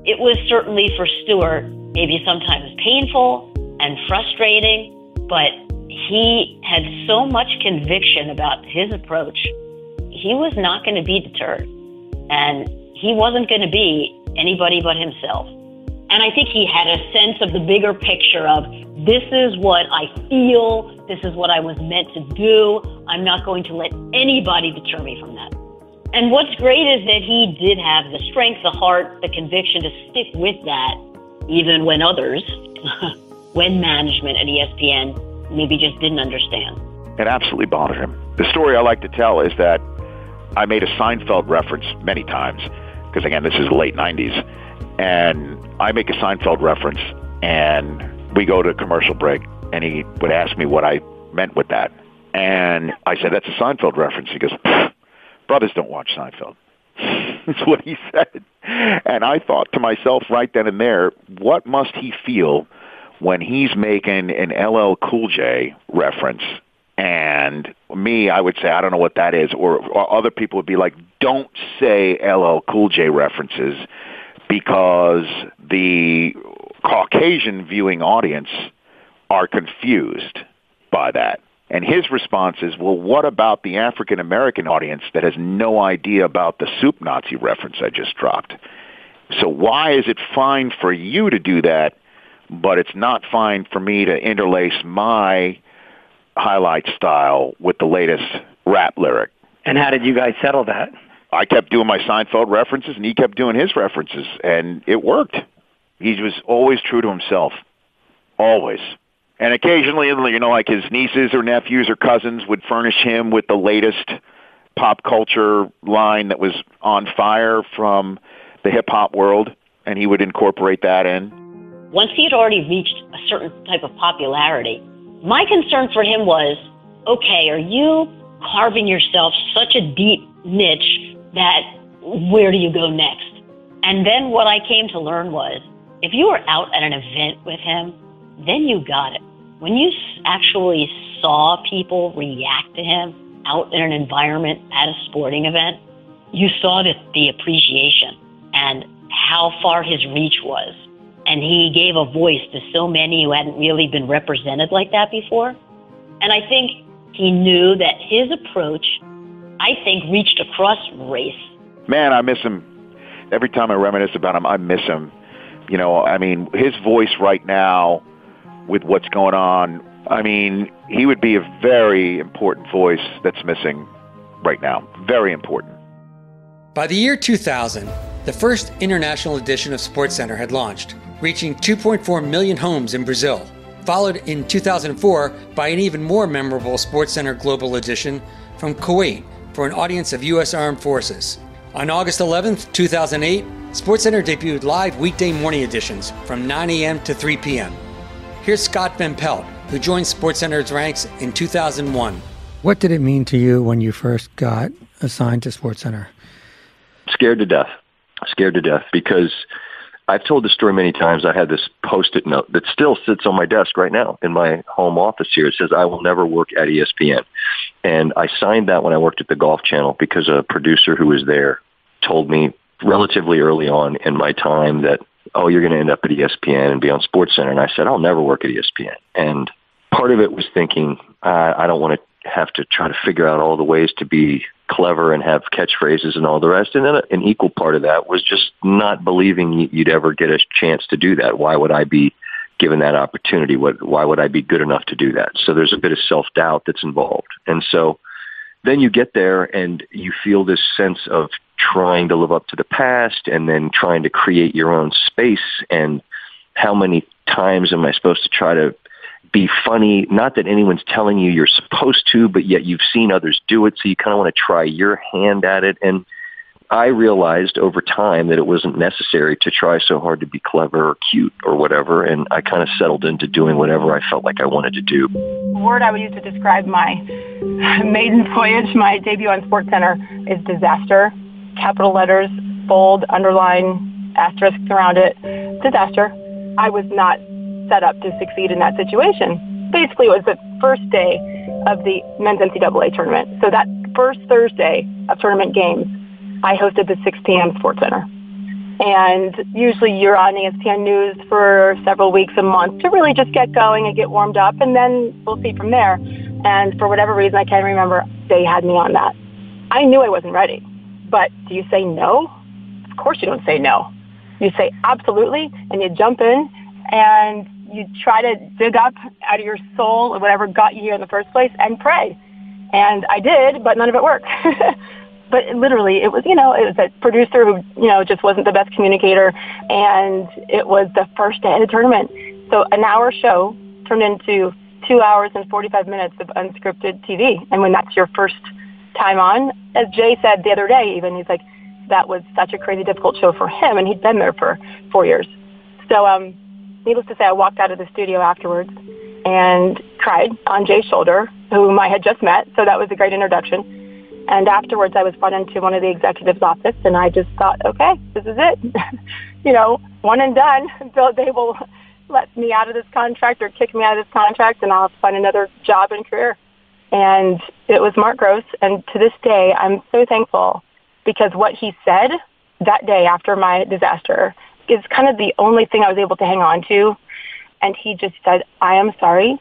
It was certainly for Stuart, maybe sometimes painful and frustrating, but he had so much conviction about his approach. He was not going to be deterred. And he wasn't going to be anybody but himself. And I think he had a sense of the bigger picture of, this is what I feel, this is what I was meant to do, I'm not going to let anybody deter me from that. And what's great is that he did have the strength, the heart, the conviction to stick with that, even when others, when management at ESPN maybe just didn't understand. It absolutely bothered him. The story I like to tell is that I made a Seinfeld reference many times, because again, this is the late 90s, and I make a Seinfeld reference, and we go to a commercial break, and he would ask me what I meant with that. And I said, that's a Seinfeld reference. He goes, brothers don't watch Seinfeld. That's what he said. And I thought to myself right then and there, what must he feel when he's making an LL Cool J reference? And me, I would say, I don't know what that is. Or other people would be like, don't say LL Cool J references, because the Caucasian viewing audience are confused by that. And his response is, well, what about the African-American audience that has no idea about the soup Nazi reference I just dropped? So why is it fine for you to do that, but it's not fine for me to interlace my highlight style with the latest rap lyric? And how did you guys settle that? I kept doing my Seinfeld references, and he kept doing his references, and it worked. He was always true to himself. Always. And occasionally, like his nieces or nephews or cousins would furnish him with the latest pop culture line that was on fire from the hip-hop world, and he would incorporate that in. Once he had already reached a certain type of popularity, my concern for him was, okay, are you carving yourself such a deep niche that where do you go next? And then what I came to learn was, if you were out at an event with him, then you got it. When you actually saw people react to him out in an environment at a sporting event, you saw the appreciation and how far his reach was. And he gave a voice to so many who hadn't really been represented like that before. And I think he knew that his approach, I think, reached across race. Man, I miss him. Every time I reminisce about him, I miss him. You know, I mean, his voice right now with what's going on, I mean, he would be a very important voice that's missing right now. Very important. By the year 2000, the first international edition of SportsCenter had launched, reaching 2.4 million homes in Brazil, followed in 2004 by an even more memorable SportsCenter Global Edition from Kuwait for an audience of U.S. Armed Forces. On August 11th, 2008, SportsCenter debuted live weekday morning editions from 9 a.m. to 3 p.m. Here's Scott Van Pelt, who joined SportsCenter's ranks in 2001. What did it mean to you when you first got assigned to SportsCenter? Scared to death. Scared to death because I've told the story many times. I had this Post-it note that still sits on my desk right now in my home office here. It says, I will never work at ESPN. And I signed that when I worked at the Golf Channel because a producer who was there told me relatively early on in my time that, oh, you're going to end up at ESPN and be on SportsCenter. And I said, I'll never work at ESPN. And part of it was thinking, I don't want to have to try to figure out all the ways to be clever and have catchphrases and all the rest. And then an equal part of that was just not believing you'd ever get a chance to do that. Why would I be given that opportunity? Why would I be good enough to do that? So there's a bit of self-doubt that's involved. And so then you get there and you feel this sense of trying to live up to the past and then trying to create your own space. And how many times am I supposed to try to be funny? Not that anyone's telling you you're supposed to, but yet you've seen others do it, so you kind of want to try your hand at it. And I realized over time that it wasn't necessary to try so hard to be clever or cute or whatever, and I kind of settled into doing whatever I felt like I wanted to do. The word I would use to describe my maiden voyage, my debut on SportsCenter, is disaster. Capital letters, bold, underline, asterisks around it. Disaster. I was not set up to succeed in that situation. Basically, it was the first day of the men's NCAA tournament. So that first Thursday of tournament games, I hosted the 6 p.m. SportsCenter. And usually you're on ESPN News for several weeks, a month to really just get going and get warmed up, and then we'll see from there. And for whatever reason, I can't remember, they had me on that. I knew I wasn't ready. But do you say no? Of course you don't say no. You say absolutely, and you jump in, and you try to dig up out of your soul or whatever got you here in the first place and pray. And I did, but none of it worked. But literally, it was, it was a producer who, just wasn't the best communicator, and it was the first day of the tournament. So an hour show turned into 2 hours and 45 minutes of unscripted TV. And when that's your first time on, as Jay said the other day even, he's like, that was such a crazy difficult show for him, and he'd been there for 4 years. So needless to say, I walked out of the studio afterwards and cried on Jay's shoulder, whom I had just met, so that was a great introduction. And afterwards, I was brought into one of the executives' office, and I just thought, okay, this is it. One and done. So they will let me out of this contract or kick me out of this contract, and I'll find another job and career. And it was Mark Gross, and to this day, I'm so thankful because what he said that day after my disaster is kind of the only thing I was able to hang on to. And he just said, I am sorry.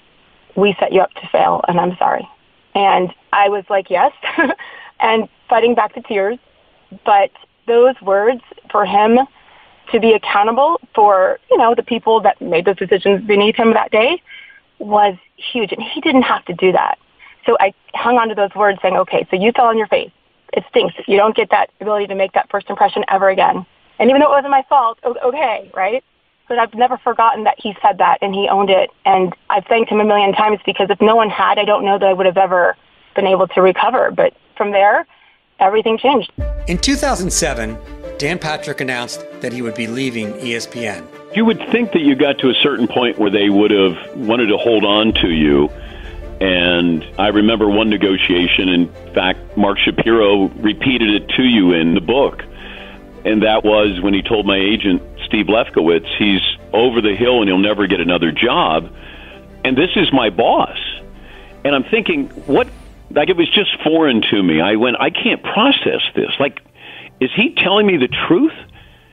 We set you up to fail, and I'm sorry. And I was like, yes, and fighting back the tears. But those words for him to be accountable for, the people that made those decisions beneath him that day was huge. And he didn't have to do that. So I hung on to those words saying, okay, so you fell on your face. It stinks. You don't get that ability to make that first impression ever again. And even though it wasn't my fault, okay, right? But I've never forgotten that he said that and he owned it. And I've thanked him a million times because if no one had, I don't know that I would have ever been able to recover. But from there, everything changed. In 2007, Dan Patrick announced that he would be leaving ESPN. You would think that you got to a certain point where they would have wanted to hold on to you. And I remember one negotiation, in fact, Mark Shapiro repeated it to you in the book. And that was when he told my agent, Steve Lefkowitz, he's over the hill and he'll never get another job. And this is my boss. And I'm thinking, what? Like, it was just foreign to me. I went, I can't process this. Like, is he telling me the truth?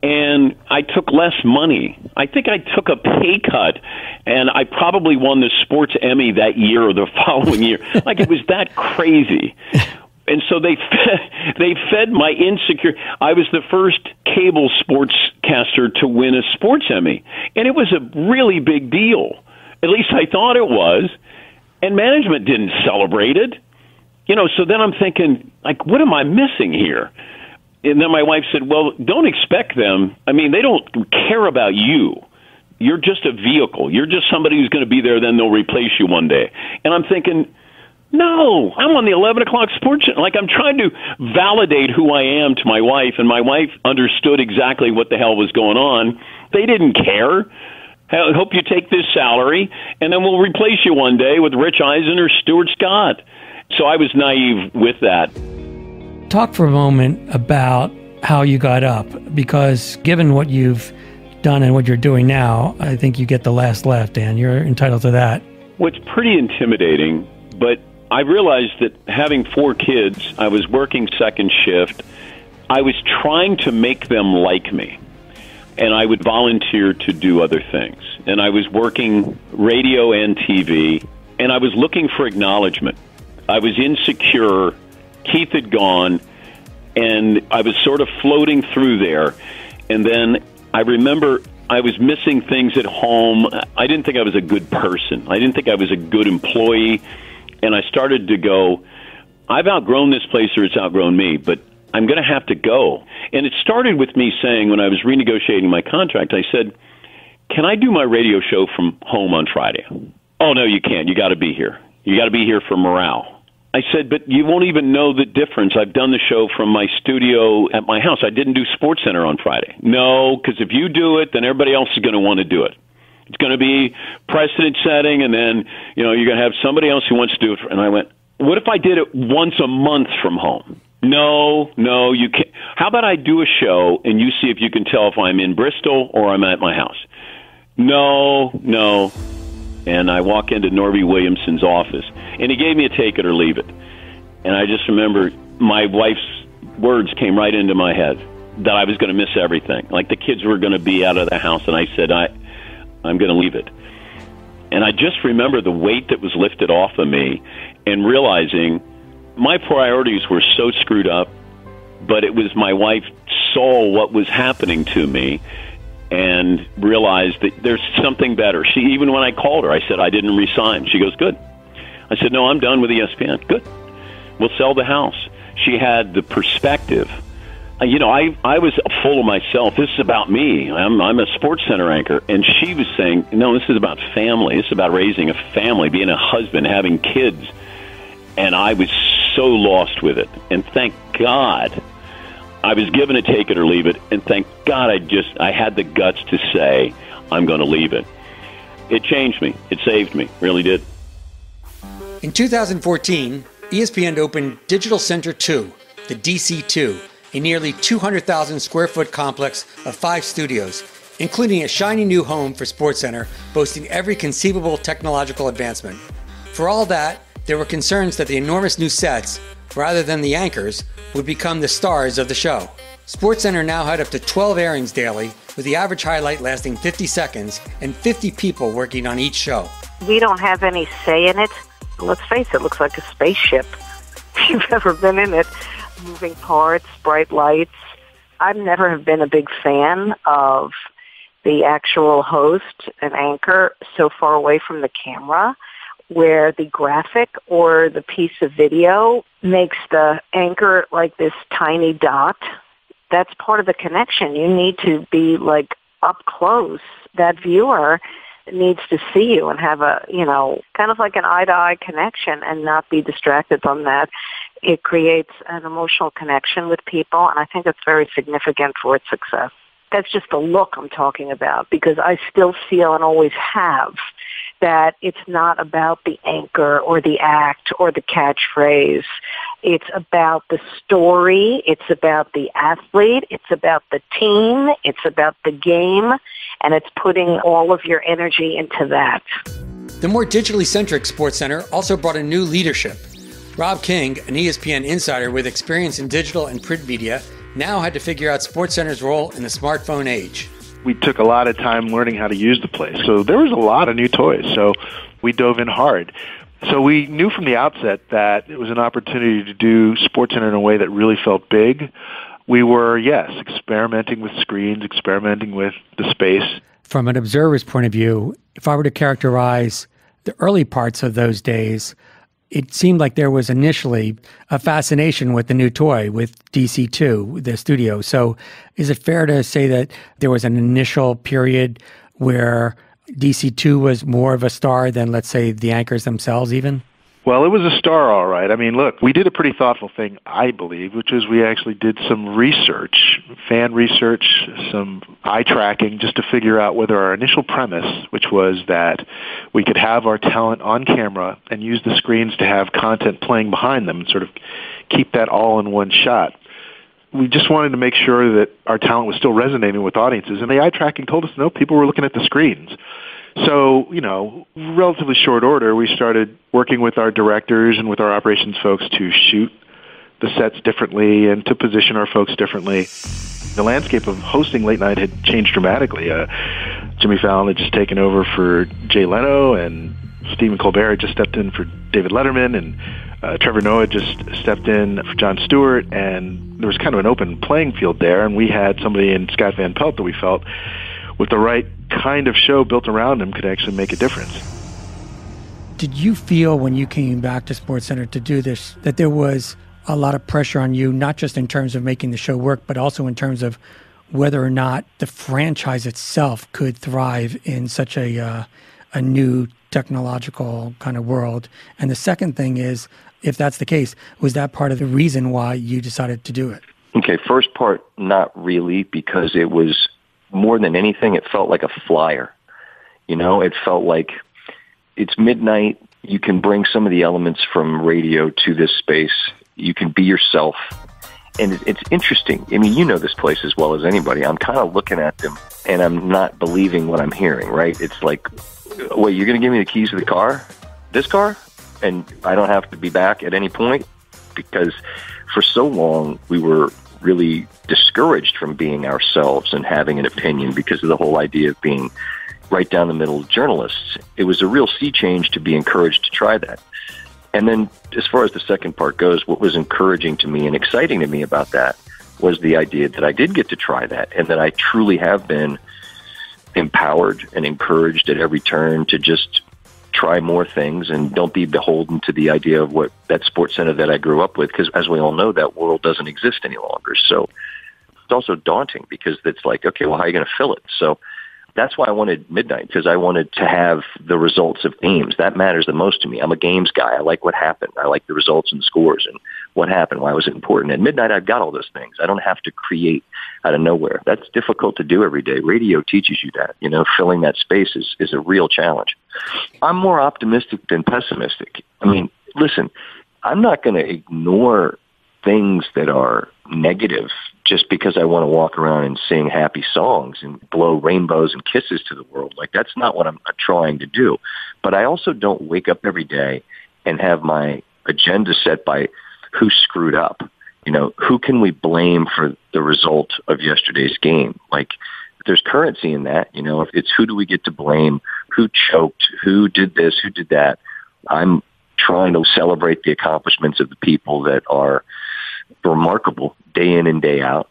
And I took less money. I think I took a pay cut, and I probably won the Sports Emmy that year or the following year. Like, it was that crazy. And so they fed my insecurity. I was the first cable sportscaster to win a Sports Emmy, and it was a really big deal. At least I thought it was. And management didn't celebrate it. You know, so then I'm thinking, like, what am I missing here? And then my wife said, well, don't expect them. I mean, they don't care about you. You're just a vehicle. You're just somebody who's going to be there, then they'll replace you one day. And I'm thinking, no, I'm on the 11 o'clock sports. Like, I'm trying to validate who I am to my wife, and my wife understood exactly what the hell was going on. They didn't care. I hope you take this salary, and then we'll replace you one day with Rich Eisen or Stuart Scott. So I was naive with that. Talk for a moment about how you got up, because given what you've done and what you're doing now, I think you get the last laugh, Dan. You're entitled to that. Well, it's pretty intimidating, but I realized that having 4 kids, I was working second shift. I was trying to make them like me, and I would volunteer to do other things. And I was working radio and TV, and I was looking for acknowledgement. I was insecure. Keith had gone, and I was sort of floating through there. And then I remember I was missing things at home. I didn't think I was a good person. I didn't think I was a good employee. And I started to go, I've outgrown this place or it's outgrown me, but I'm going to have to go. And it started with me saying, when I was renegotiating my contract, I said, can I do my radio show from home on Friday? Oh, no, you can't. You got to be here. You got to be here for morale. I said, but you won't even know the difference. I've done the show from my studio at my house. I didn't do SportsCenter on Friday. No, because if you do it, then everybody else is going to want to do it. It's going to be precedent setting, and then, you know, you're going to have somebody else who wants to do it. And I went, what if I did it once a month from home? No, you can't. How about I do a show, and you see if you can tell if I'm in Bristol or I'm at my house? No. And I walk into Norby Williamson's office, and he gave me a take it or leave it. And I just remember my wife's words came right into my head, that I was going to miss everything. Like, the kids were going to be out of the house, and I said, I'm going to leave it. And I just remember the weight that was lifted off of me, and realizing my priorities were so screwed up, but it was my wife saw what was happening to me and realized that there's something better. She, even when I called her, I said I didn't resign. She goes, good. I said, no, I'm done with ESPN. Good. We'll sell the house. She had the perspective. You know, I was full of myself. This is about me. I'm a SportsCenter anchor. And she was saying, no, this is about family. This is about raising a family, being a husband, having kids. And I was so lost with it. And thank God I was given a take it or leave it, and thank God I had the guts to say, I'm going to leave it. It changed me. It saved me. Really did. In 2014, ESPN opened Digital Center 2, the DC2, a nearly 200,000 square foot complex of 5 studios, including a shiny new home for SportsCenter, boasting every conceivable technological advancement. For all that, there were concerns that the enormous new sets, rather than the anchors, would become the stars of the show. SportsCenter now had up to 12 airings daily, with the average highlight lasting 50 seconds and 50 people working on each show. We don't have any say in it. Let's face it looks like a spaceship. If you've ever been in it, moving parts, bright lights. I've never have been a big fan of the actual host and anchor so far away from the camera, where the graphic or the piece of video makes the anchor like this tiny dot. That's part of the connection. You need to be like up close. That viewer needs to see you and have a, kind of like an eye-to-eye connection and not be distracted from that. It creates an emotional connection with people, and I think it's very significant for its success. That's just the look I'm talking about, because I still feel and always have that it's not about the anchor or the act or the catchphrase. It's about the story. It's about the athlete. It's about the team. It's about the game. And it's putting all of your energy into that. The more digitally centric SportsCenter also brought in new leadership. Rob King, an ESPN insider with experience in digital and print media, now had to figure out SportsCenter's role in the smartphone age. We took a lot of time learning how to use the place. So there was a lot of new toys. So we dove in hard. So we knew from the outset that it was an opportunity to do SportsCenter in a way that really felt big. We were, yes, experimenting with screens, experimenting with the space. From an observer's point of view, if I were to characterize the early parts of those days, it seemed like there was initially a fascination with the new toy, with DC2, the studio. So is it fair to say that there was an initial period where DC2 was more of a star than, let's say, the anchors themselves even? Well, it was a star, all right. I mean, look, we did a pretty thoughtful thing, I believe, which is we actually did some research, fan research, some eye tracking, just to figure out whether our initial premise, which was that we could have our talent on camera and use the screens to have content playing behind them and sort of keep that all in one shot. We just wanted to make sure that our talent was still resonating with audiences, and the eye tracking told us, no, people were looking at the screens. So, relatively short order, we started working with our directors and with our operations folks to shoot the sets differently and to position our folks differently. The landscape of hosting late night had changed dramatically. Jimmy Fallon had just taken over for Jay Leno, and Stephen Colbert had just stepped in for David Letterman, and Trevor Noah just stepped in for Jon Stewart, and there was kind of an open playing field there, and we had somebody in Scott Van Pelt that we felt with the right kind of show built around him could actually make a difference. Did you feel when you came back to SportsCenter to do this that there was a lot of pressure on you, not just in terms of making the show work, but also in terms of whether or not the franchise itself could thrive in such a new technological kind of world? And the second thing is, if that's the case, was that part of the reason why you decided to do it? Okay, first part, not really, because it was more than anything, it felt like a flyer. It felt like it's midnight. You can bring some of the elements from radio to this space. You can be yourself. And it's interesting. I mean, you know this place as well as anybody. I'm kind of looking at them, and I'm not believing what I'm hearing, right? It's like, wait, you're going to give me the keys to the car? This car? And I don't have to be back at any point? Because for so long, we were really discouraged from being ourselves and having an opinion because of the whole idea of being right down the middle journalists. It was a real sea change to be encouraged to try that. And then as far as the second part goes, what was encouraging to me and exciting to me about that was the idea that I did get to try that, and that I truly have been empowered and encouraged at every turn to just try more things and don't be beholden to the idea of what that SportsCenter that I grew up with, because as we all know, that world doesn't exist any longer. So it's also daunting because it's like, okay, well, how are you going to fill it? So that's why I wanted midnight, because I wanted to have the results of games. That matters the most to me. I'm a games guy. I like what happened. I like the results and scores and what happened. Why was it important? At midnight, I've got all those things. I don't have to create out of nowhere. That's difficult to do every day. Radio teaches you that. Filling that space is a real challenge. I'm more optimistic than pessimistic. I mean, listen, I'm not going to ignore things that are negative just because I want to walk around and sing happy songs and blow rainbows and kisses to the world. Like, that's not what I'm trying to do. But I also don't wake up every day and have my agenda set by who screwed up. Who can we blame for the result of yesterday's game? Like, there's currency in that. It's who do we get to blame, who choked, who did this, who did that. I'm trying to celebrate the accomplishments of the people that are remarkable day in and day out.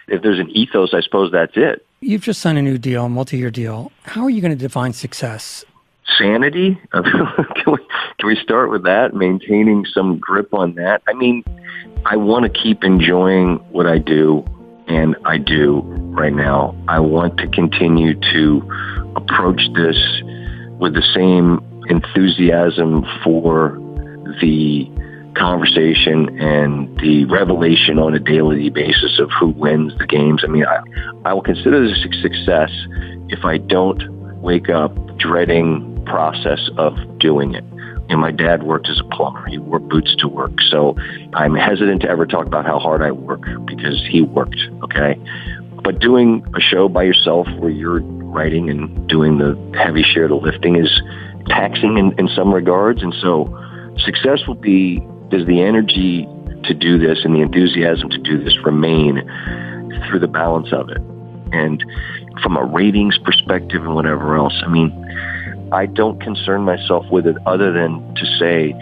If there's an ethos, I suppose that's it. You've just signed a new deal, a multi-year deal. How are you going to define success? Sanity? Can we start with that? Maintaining some grip on that? I mean, I want to keep enjoying what I do, and I do right now. I want to continue to approach this with the same enthusiasm for the conversation and the revelation on a daily basis of who wins the games. I mean, I will consider this a success if I don't wake up dreading process of doing it. And my dad worked as a plumber. He wore boots to work. So I'm hesitant to ever talk about how hard I work because he worked, okay? But doing a show by yourself where you're writing and doing the heavy share of the lifting is taxing in some regards. And so success will be, does the energy to do this and the enthusiasm to do this remain through the balance of it? And from a ratings perspective and whatever else, I mean, I don't concern myself with it other than to say,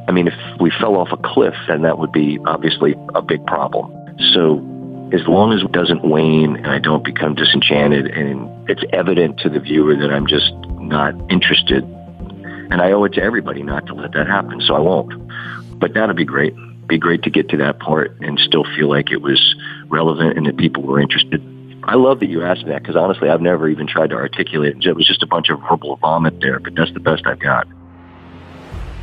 I mean, if we fell off a cliff, then that would be obviously a big problem. So as long as it doesn't wane and I don't become disenchanted and it's evident to the viewer that I'm just not interested, and I owe it to everybody not to let that happen, so I won't. But that'd be great. Be great to get to that part and still feel like it was relevant and that people were interested. I love that you asked me that because honestly, I've never even tried to articulate it. It was just a bunch of verbal vomit there, but that's the best I've got.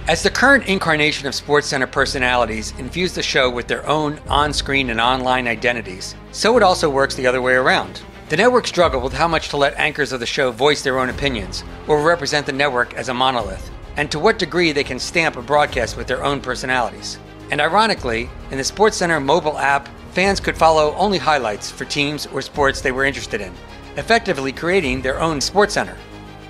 As the current incarnation of SportsCenter personalities infuse the show with their own on-screen and online identities, so it also works the other way around. The network struggled with how much to let anchors of the show voice their own opinions or represent the network as a monolith, and to what degree they can stamp a broadcast with their own personalities. And ironically, in the SportsCenter mobile app, fans could follow only highlights for teams or sports they were interested in, effectively creating their own SportsCenter.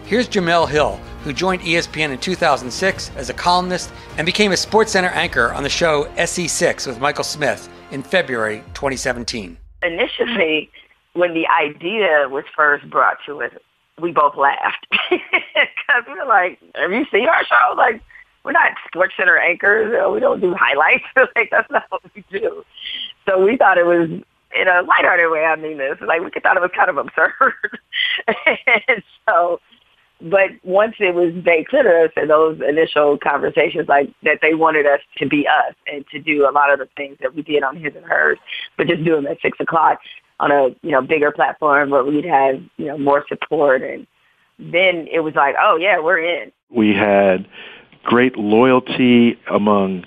Here's Jamel Hill, who joined ESPN in 2006 as a columnist and became a SportsCenter anchor on the show SC6 with Michael Smith in February 2017. Initially, when the idea was first brought to us, we both laughed because we were like, have you seen our show? Like, we're not SportsCenter anchors. We don't do highlights. Like, that's not what we do. So we thought it was, in a lighthearted way, I mean this, like, we thought it was kind of absurd. And so, but once it was made clear to us in those initial conversations, like, that they wanted us to be us and to do a lot of the things that we did on His and Hers, but just do them at 6 o'clock on a, bigger platform where we'd have, more support. And then it was like, oh, yeah, we're in. We had great loyalty among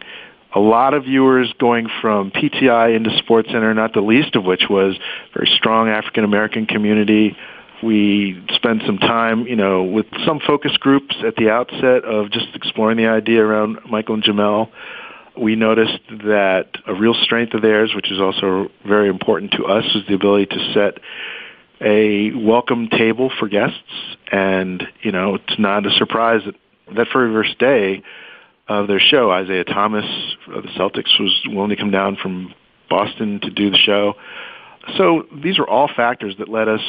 a lot of viewers going from PTI into SportsCenter, not the least of which was a very strong African-American community. We spent some time, with some focus groups at the outset of just exploring the idea around Michael and Jamel. We noticed that a real strength of theirs, which is also very important to us, is the ability to set a welcome table for guests. And, it's not a surprise that very first day of their show, Isaiah Thomas of the Celtics was willing to come down from Boston to do the show. So these are all factors that led us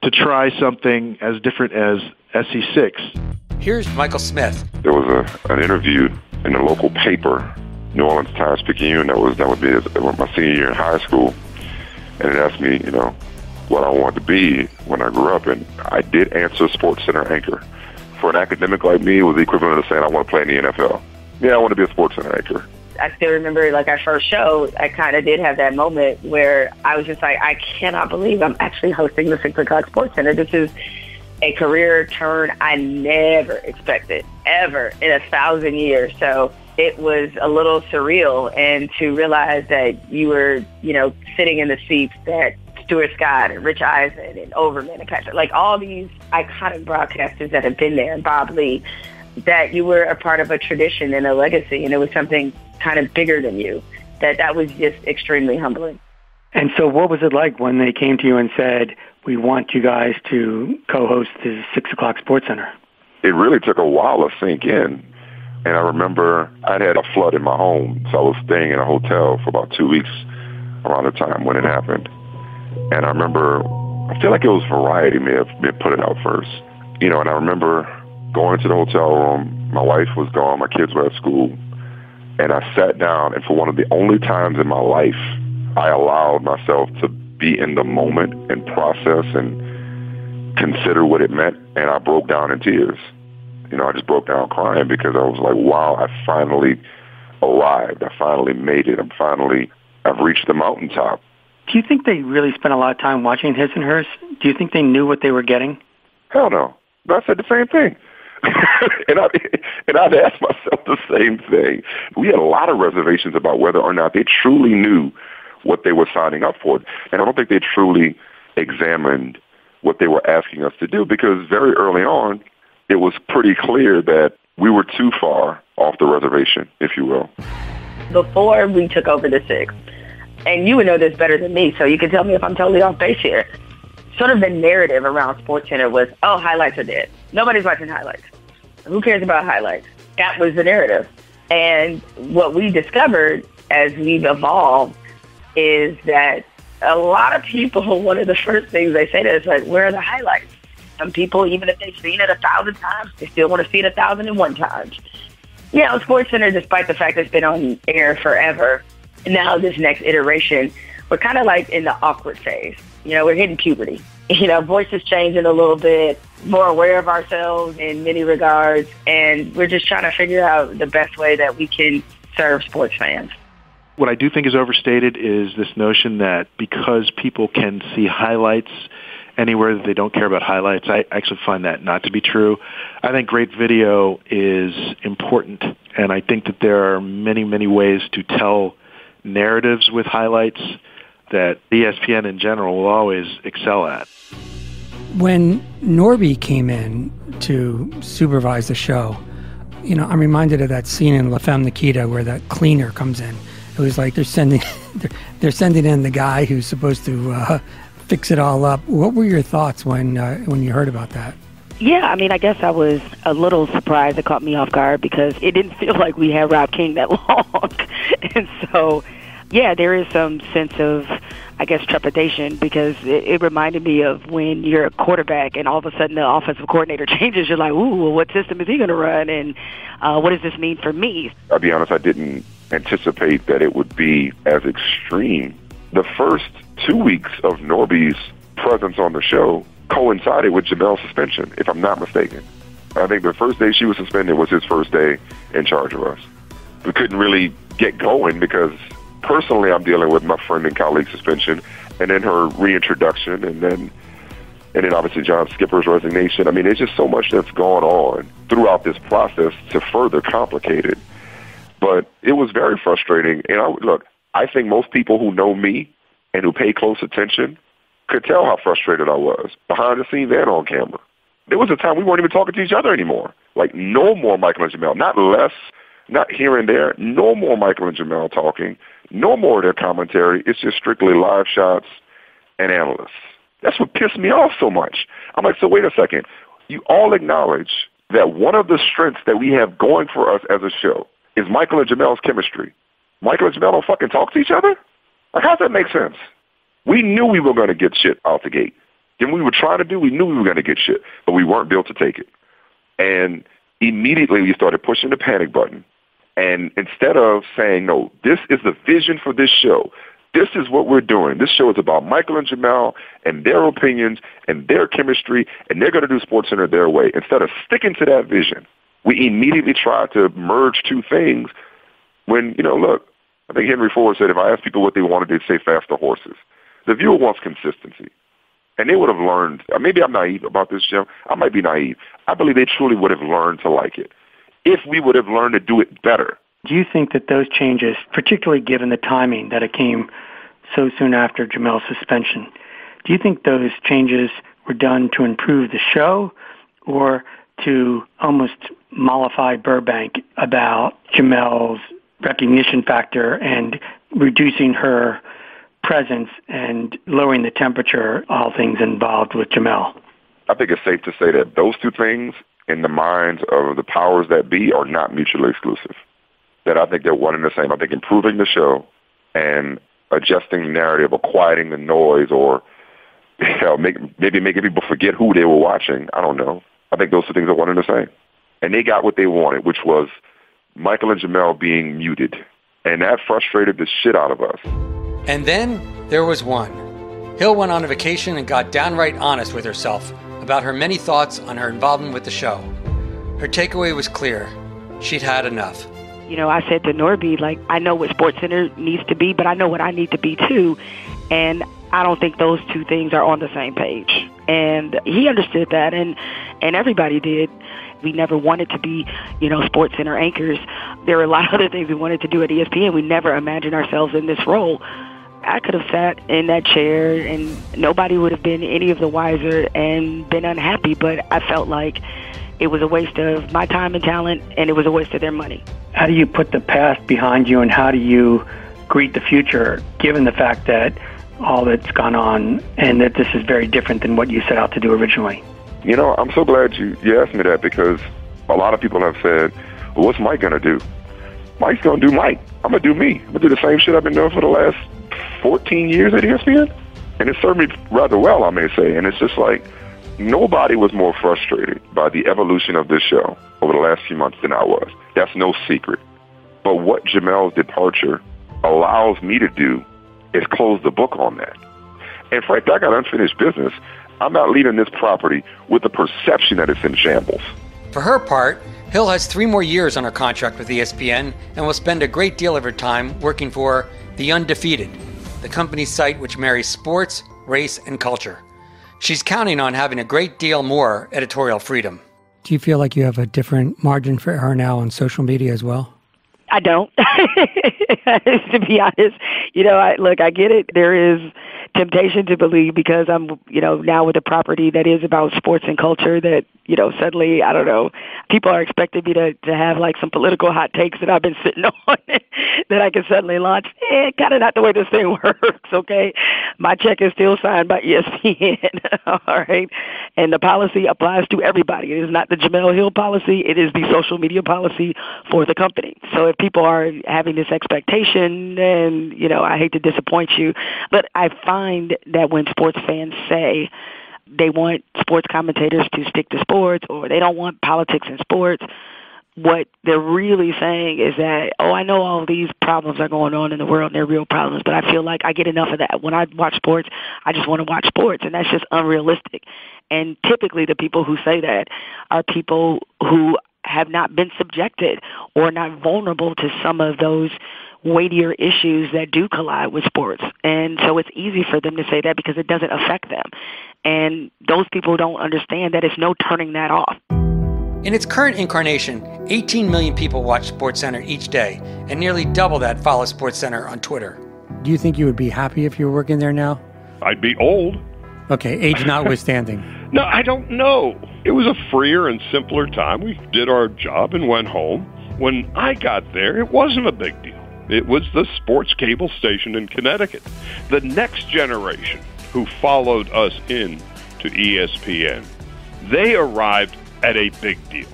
to try something as different as SC6. Here's Michael Smith. There was an interview in a local paper, New Orleans Times-Picayune, that would be my senior year in high school, and it asked me, what I wanted to be when I grew up, and I did answer SportsCenter anchor. For an academic like me, it was the equivalent of saying I want to play in the NFL. Yeah, I want to be a SportsCenter anchor. I still remember, like, our first show, I kind of did have that moment where I was just like, I cannot believe I'm actually hosting the 6 o'clock SportsCenter. This is a career turn I never expected, ever, in 1,000 years. So it was a little surreal, and to realize that you were, sitting in the seats that Stuart Scott and Rich Eisen and Overman and Patrick, like all these iconic broadcasters that have been there, and Bob Lee, that you were a part of a tradition and a legacy, and it was something kind of bigger than you. That was just extremely humbling. And so what was it like when they came to you and said, we want you guys to co-host the 6 o'clock SportsCenter? It really took a while to sink in. And I remember I'd had a flood in my home, so I was staying in a hotel for about 2 weeks around the time when it happened. And I remember, I feel like it was Variety may have put it out first. And I remember going into the hotel room, my wife was gone, my kids were at school, and I sat down, and for one of the only times in my life, I allowed myself to be in the moment and process and consider what it meant, and I broke down in tears. I just broke down crying because I was like, wow, I finally arrived. I finally made it. I've reached the mountaintop. Do you think they really spent a lot of time watching His and Hers? Do you think they knew what they were getting? Hell no. I said the same thing. and I'd ask myself the same thing. We had a lot of reservations about whether or not they truly knew what they were signing up for. And I don't think they truly examined what they were asking us to do, because very early on, it was pretty clear that we were too far off the reservation, if you will. Before we took over the Six, and you would know this better than me, so you can tell me if I'm totally off base here, sort of the narrative around SportsCenter was, oh, highlights are dead. Nobody's watching highlights. Who cares about highlights? That was the narrative. And what we discovered as we've evolved is that a lot of people, one of the first things they say to us, like, where are the highlights? Some people, even if they've seen it 1,000 times, they still want to see it 1,001 times. You know, SportsCenter, despite the fact that it's been on air forever, now this next iteration, we're kind of like in the awkward phase. You know, we're hitting puberty. You know, voice is changing a little bit, more aware of ourselves in many regards, and we're just trying to figure out the best way that we can serve sports fans. What I do think is overstated is this notion that because people can see highlights anywhere that they don't care about highlights, I actually find that not to be true. I think great video is important, and I think that there are many, many ways to tell narratives with highlights that ESPN in general will always excel at. When Norby came in to supervise the show, you know, I'm reminded of that scene in La Femme Nikita where that cleaner comes in. It was like they're sending in the guy who's supposed to fix it all up. What were your thoughts when you heard about that? Yeah, I mean, I guess I was a little surprised. It caught me off guard because it didn't feel like we had Rob King that long. And so, yeah, there is some sense of, I guess, trepidation because it reminded me of when you're a quarterback and all of a sudden the offensive coordinator changes. You're like, ooh, well, what system is he going to run? And what does this mean for me? I'll be honest, I didn't anticipate that it would be as extreme. The first 2 weeks of Norby's presence on the show coincided with Jamel's suspension, if I'm not mistaken. I think the first day she was suspended was his first day in charge of us. We couldn't really get going because personally I'm dealing with my friend and colleague suspension, and then her reintroduction, and then obviously John Skipper's resignation. I mean, there's just so much that's gone on throughout this process to further complicate it. But it was very frustrating. And I think most people who know me and who pay close attention could tell how frustrated I was behind the scenes and on camera. There was a time we weren't even talking to each other anymore. Like, no more Michael and Jamel, not less, not here and there. No more Michael and Jamel talking. No more of their commentary. It's just strictly live shots and analysts. That's what pissed me off so much. I'm like, so wait a second. You all acknowledge that one of the strengths that we have going for us as a show is Michael and Jamel's chemistry. Michael and Jamel don't fucking talk to each other? Like, how does that make sense? We knew we were going to get shit out the gate. Then we were trying to do, we knew we were going to get shit, but we weren't built to take it. And immediately we started pushing the panic button. And instead of saying, no, this is the vision for this show, this is what we're doing. This show is about Michael and Jamel and their opinions and their chemistry, and they're going to do SportsCenter their way. Instead of sticking to that vision, we immediately tried to merge two things when, look, I think Henry Ford said if I asked people what they wanted, they'd say faster horses. The viewer wants consistency. And they would have learned, maybe I'm naive about this, Jim. I might be naive. I believe they truly would have learned to like it if we would have learned to do it better. Do you think that those changes, particularly given the timing that it came so soon after Jamel's suspension, do you think those changes were done to improve the show or to almost mollify Burbank about Jamel's recognition factor and reducing her presence and lowering the temperature, all things involved with Jamel? I think it's safe to say that those two things in the minds of the powers that be are not mutually exclusive. That I think they're one and the same. I think improving the show and adjusting the narrative or quieting the noise or maybe making people forget who they were watching, I don't know. I think those two things are one and the same. And they got what they wanted, which was Michael and Jamel being muted. And that frustrated the shit out of us. And then there was one. Hill went on a vacation and got downright honest with herself about her many thoughts on her involvement with the show. Her takeaway was clear. She'd had enough. I said to Norby, I know what SportsCenter needs to be, but I know what I need to be too. And I don't think those two things are on the same page. And he understood that, and everybody did. We never wanted to be, SportsCenter anchors. There were a lot of other things we wanted to do at ESPN. We never imagined ourselves in this role. I could have sat in that chair and nobody would have been any of the wiser and been unhappy, but I felt like it was a waste of my time and talent, and it was a waste of their money. How do you put the past behind you, and how do you greet the future, given the fact that all that's gone on and that this is very different than what you set out to do originally? I'm so glad you asked me that, because a lot of people have said, well, what's Mike going to do? Mike's going to do Mike. I'm going to do me. I'm going to do the same shit I've been doing for the last 14 years at ESPN. And it served me rather well, I may say. And it's just like, nobody was more frustrated by the evolution of this show over the last few months than I was. That's no secret. But what Jamel's departure allows me to do is close the book on that. And frankly, I got unfinished business. I'm not leaving this property with the perception that it's in shambles. For her part, Hill has 3 more years on her contract with ESPN and will spend a great deal of her time working for The Undefeated, the company's site which marries sports, race, and culture. She's counting on having a great deal more editorial freedom. Do you feel like you have a different margin for error now on social media as well? I don't. To be honest, I get it. There is temptation to believe, because I'm, now with a property that is about sports and culture, that, suddenly, I don't know, people are expecting me to have like some political hot takes that I've been sitting on that I can suddenly launch. Kind of not the way this thing works, okay? My check is still signed by ESPN, all right? And the policy applies to everybody. It is not the Jamel Hill policy. It is the social media policy for the company. So if people are having this expectation, then, I hate to disappoint you, but I find that when sports fans say they want sports commentators to stick to sports, or they don't want politics in sports, what they're really saying is that, I know all these problems are going on in the world and they're real problems, but I feel like I get enough of that. When I watch sports, I just want to watch sports, and that's just unrealistic. And typically the people who say that are people who have not been subjected or not vulnerable to some of those weightier issues that do collide with sports. And so it's easy for them to say that because it doesn't affect them. And those people don't understand that there's no turning that off. In its current incarnation, 18 million people watch SportsCenter each day, and nearly double that follow SportsCenter on Twitter. Do you think you would be happy if you were working there now? I'd be old. Okay, age notwithstanding. No, I don't know. It was a freer and simpler time. We did our job and went home. When I got there, it wasn't a big deal. It was the sports cable station in Connecticut. The next generation who followed us in to ESPN, they arrived at a big deal.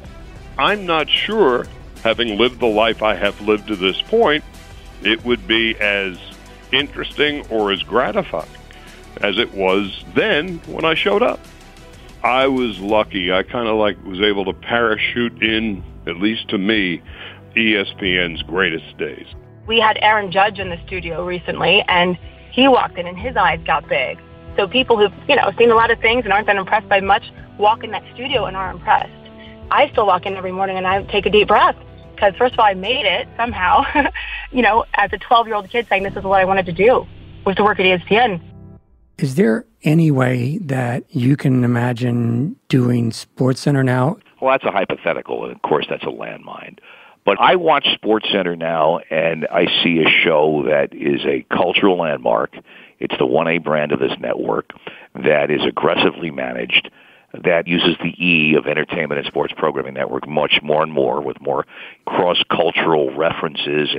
I'm not sure, having lived the life I have lived to this point, it would be as interesting or as gratifying as it was then when I showed up. I was lucky. I kind of was able to parachute in, at least to me, ESPN's greatest days. We had Aaron Judge in the studio recently, and he walked in and his eyes got big. So people who've, seen a lot of things and aren't been impressed by much walk in that studio and are impressed. I still walk in every morning and I take a deep breath because, first of all, I made it somehow, as a 12-year-old kid saying this is what I wanted to do, was to work at ESPN. Is there any way that you can imagine doing SportsCenter now? Well, that's a hypothetical, and of course that's a landmine. But I watch SportsCenter now, and I see a show that is a cultural landmark. It's the 1A brand of this network that is aggressively managed, that uses the E of Entertainment and Sports Programming Network much more and more, with more cross-cultural references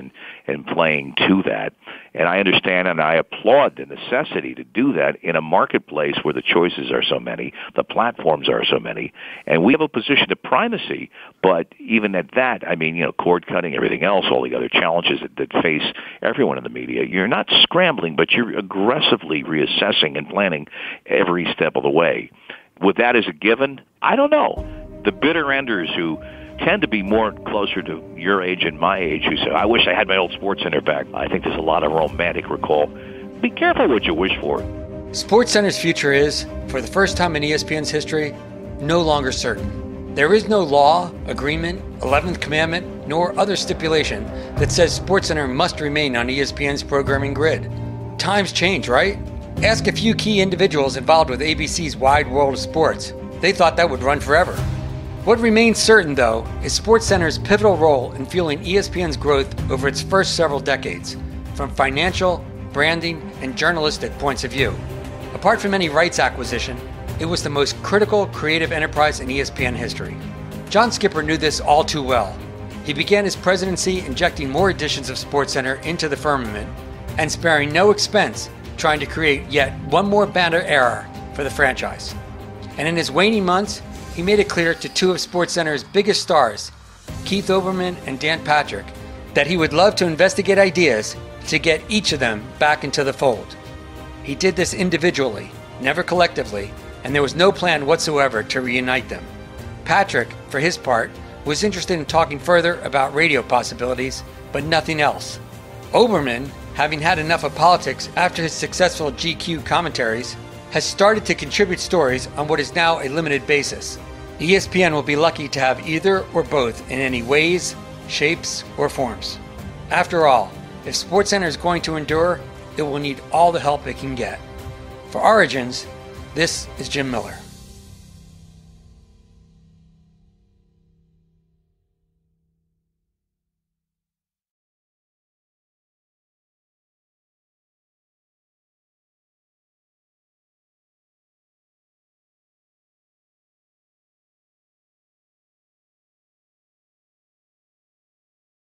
and playing to that. And I understand and I applaud the necessity to do that in a marketplace where the choices are so many, the platforms are so many, and we have a position of primacy. But even at that, cord cutting, everything else, all the other challenges that face everyone in the media, you're not scrambling, but you're aggressively reassessing and planning every step of the way. With that as a given, I don't know. The bitter enders who tend to be more closer to your age and my age, who say, I wish I had my old SportsCenter back. I think there's a lot of romantic recall. Be careful what you wish for. SportsCenter's future is, for the first time in ESPN's history, no longer certain. There is no law, agreement, 11th commandment, nor other stipulation that says SportsCenter must remain on ESPN's programming grid. Times change, right? Ask a few key individuals involved with ABC's wide world of sports. They thought that would run forever. What remains certain, though, is SportsCenter's pivotal role in fueling ESPN's growth over its first several decades, from financial, branding, and journalistic points of view. Apart from any rights acquisition, it was the most critical creative enterprise in ESPN history. John Skipper knew this all too well. He began his presidency injecting more editions of SportsCenter into the firmament and sparing no expense trying to create yet one more banner era for the franchise. And in his waning months, he made it clear to two of SportsCenter's biggest stars, Keith Olbermann and Dan Patrick, that he would love to investigate ideas to get each of them back into the fold. He did this individually, never collectively, and there was no plan whatsoever to reunite them. Patrick, for his part, was interested in talking further about radio possibilities, but nothing else. Olbermann, having had enough of politics after his successful GQ commentaries, has started to contribute stories on what is now a limited basis. ESPN will be lucky to have either or both in any ways, shapes, or forms. After all, if SportsCenter is going to endure, it will need all the help it can get. For Origins, this is Jim Miller.